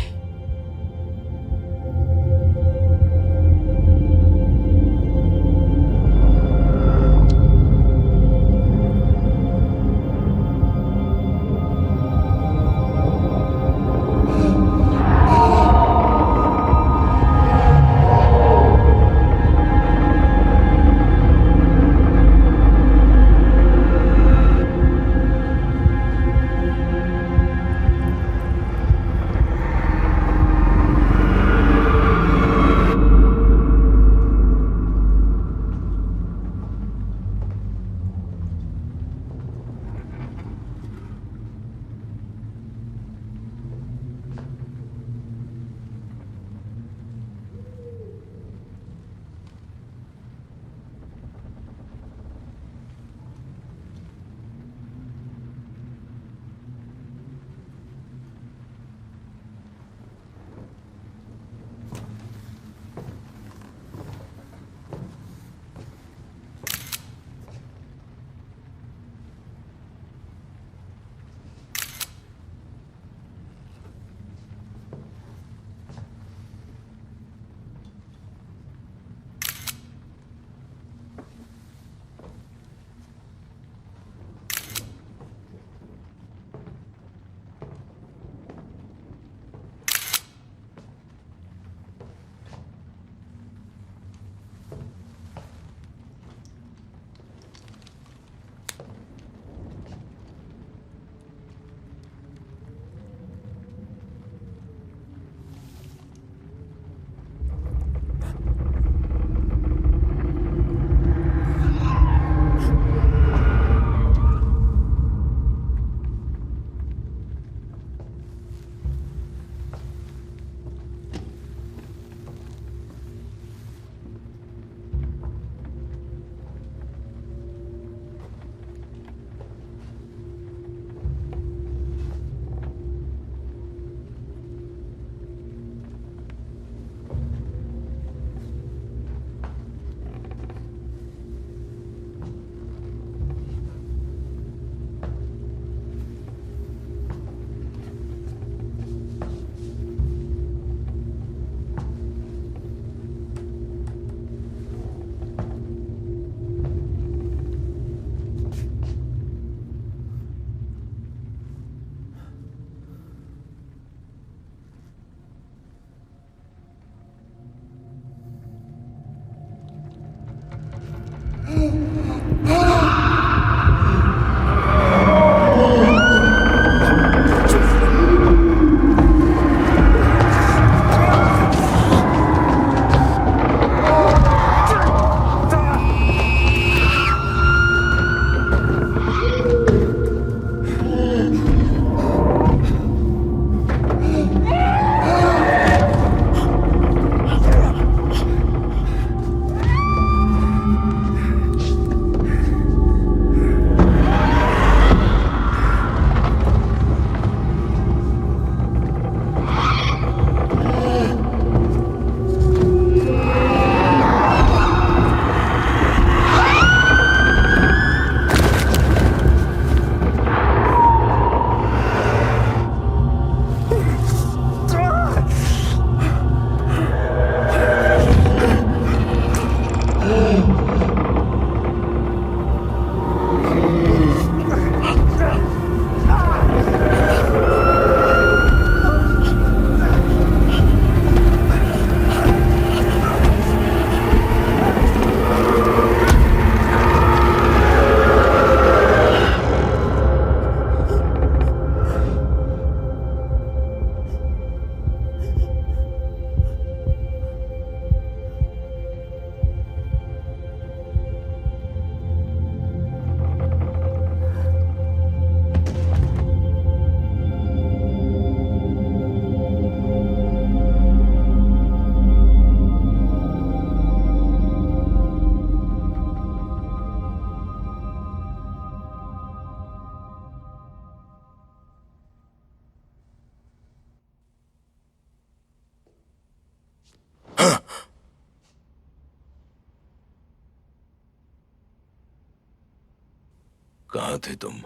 कहाँ थे तुम?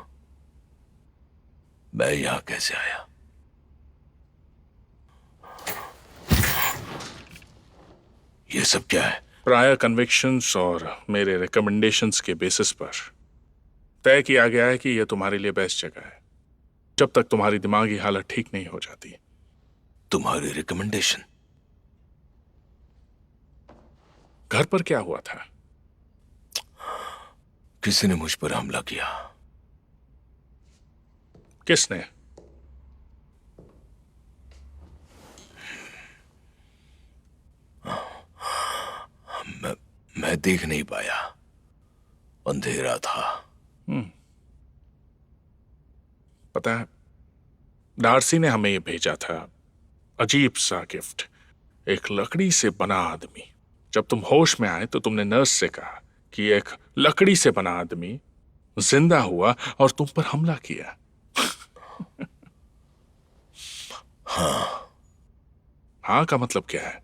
मैं यहां कैसे आया? ये सब क्या है? प्रायर कन्विक्शंस और मेरे रिकमेंडेशंस के बेसिस पर तय किया गया है कि यह तुम्हारे लिए बेस्ट जगह है जब तक तुम्हारी दिमागी हालत ठीक नहीं हो जाती। तुम्हारी रिकमेंडेशन? घर पर क्या हुआ था? किसी ने मुझ पर हमला किया। किसने? मैं देख नहीं पाया, अंधेरा था। पता है, डार्सी ने हमें ये भेजा था, अजीब सा गिफ्ट, एक लकड़ी से बना आदमी। जब तुम होश में आए तो तुमने नर्स से कहा कि एक लकड़ी से बना आदमी जिंदा हुआ और तुम पर हमला किया। हाँ का मतलब क्या है?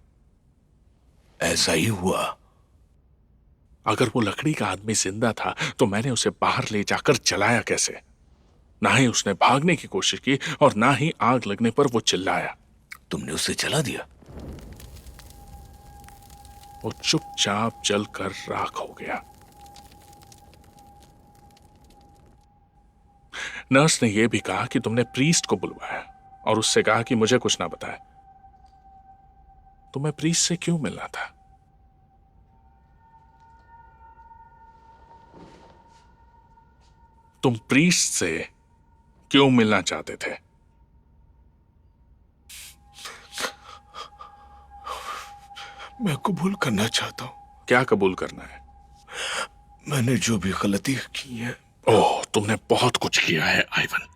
ऐसा ही हुआ। अगर वो लकड़ी का आदमी जिंदा था तो मैंने उसे बाहर ले जाकर जलाया कैसे? ना ही उसने भागने की कोशिश की और ना ही आग लगने पर वो चिल्लाया। तुमने उसे जला दिया? वो चुपचाप जलकर राख हो गया। नर्स ने यह भी कहा कि तुमने प्रीस्ट को बुलवाया और उससे कहा कि मुझे कुछ ना बताए। तुम्हें प्रीस्ट से क्यों मिलना था? तुम प्रीस्ट से क्यों मिलना चाहते थे? मैं कबूल करना चाहता हूं। क्या कबूल करना है? मैंने जो भी गलती की है। ओह, तुमने बहुत कुछ किया है आइवन।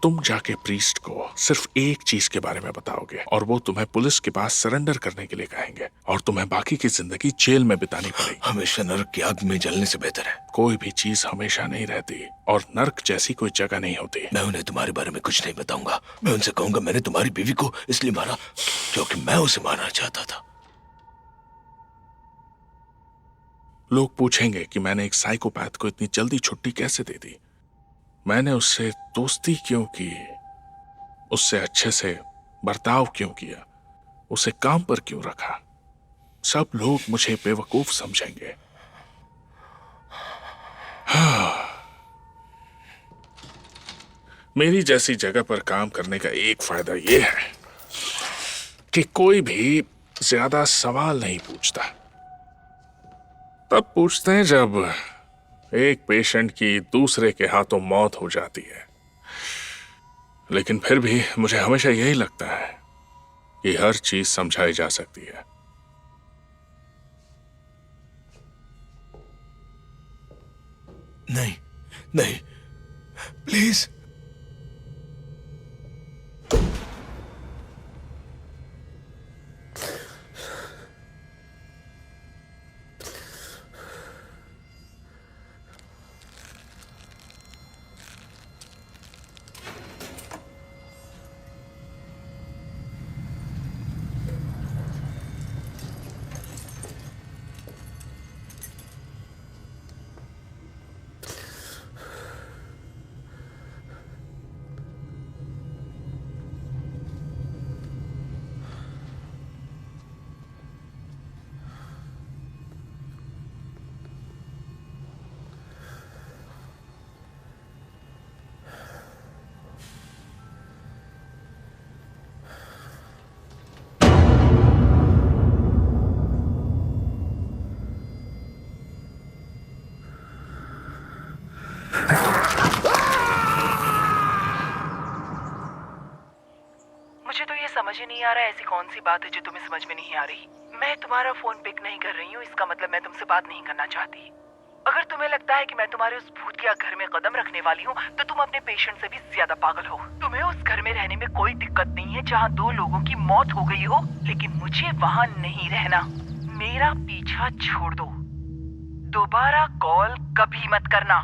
तुम जाके प्रीस्ट को सिर्फ एक चीज के बारे में बताओगे और वो तुम्हें पुलिस के पास सरेंडर करने के लिए कहेंगे और तुम्हें बाकी की जिंदगी जेल में बितानी पड़ेगी। हमेशा नरक की आग में जलने से बेहतर है। कोई भी चीज हमेशा नहीं रहती और नर्क जैसी कोई जगह नहीं होती। मैं उन्हें तुम्हारे बारे में कुछ नहीं बताऊंगा। मैं उनसे कहूंगा मैंने तुम्हारी बीवी को इसलिए मारा क्योंकि मैं उसे मारना चाहता था। लोग पूछेंगे कि मैंने एक साइकोपैथ को इतनी जल्दी छुट्टी कैसे दे दी, मैंने उससे दोस्ती क्यों की, उससे अच्छे से बर्ताव क्यों किया, उसे काम पर क्यों रखा। सब लोग मुझे बेवकूफ समझेंगे। मेरी जैसी जगह पर काम करने का एक फायदा यह है कि कोई भी ज्यादा सवाल नहीं पूछता। तब पूछते हैं जब एक पेशेंट की दूसरे के हाथों मौत हो जाती है। लेकिन फिर भी मुझे हमेशा यही लगता है कि हर चीज समझाई जा सकती है। नहीं नहीं, प्लीज। मुझे तो ये समझ ही नहीं आ रहा है ऐसी कौन सी बात है जो तुम्हें समझ में नहीं आ रही। मैं तुम्हारा फोन पिक नहीं कर रही हूँ, इसका मतलब मैं तुमसे बात नहीं करना चाहती। अगर तुम्हें लगता है कि मैं तुम्हारे उस भूत के घर में कदम रखने वाली हूँ तो तुम अपने पेशेंट से भी ज्यादा पागल हो। तुम्हें उस घर में रहने में कोई दिक्कत नहीं है जहाँ 2 लोगों की मौत हो गई हो, लेकिन मुझे वहाँ नहीं रहना। मेरा पीछा छोड़ दो, दोबारा कॉल कभी मत करना।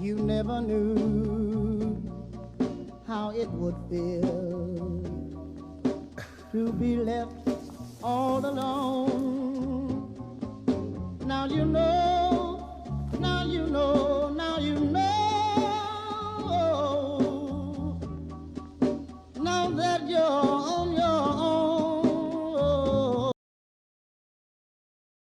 You never knew how it would feel to be left all alone. Now you know, now you know, now you know. Now that you're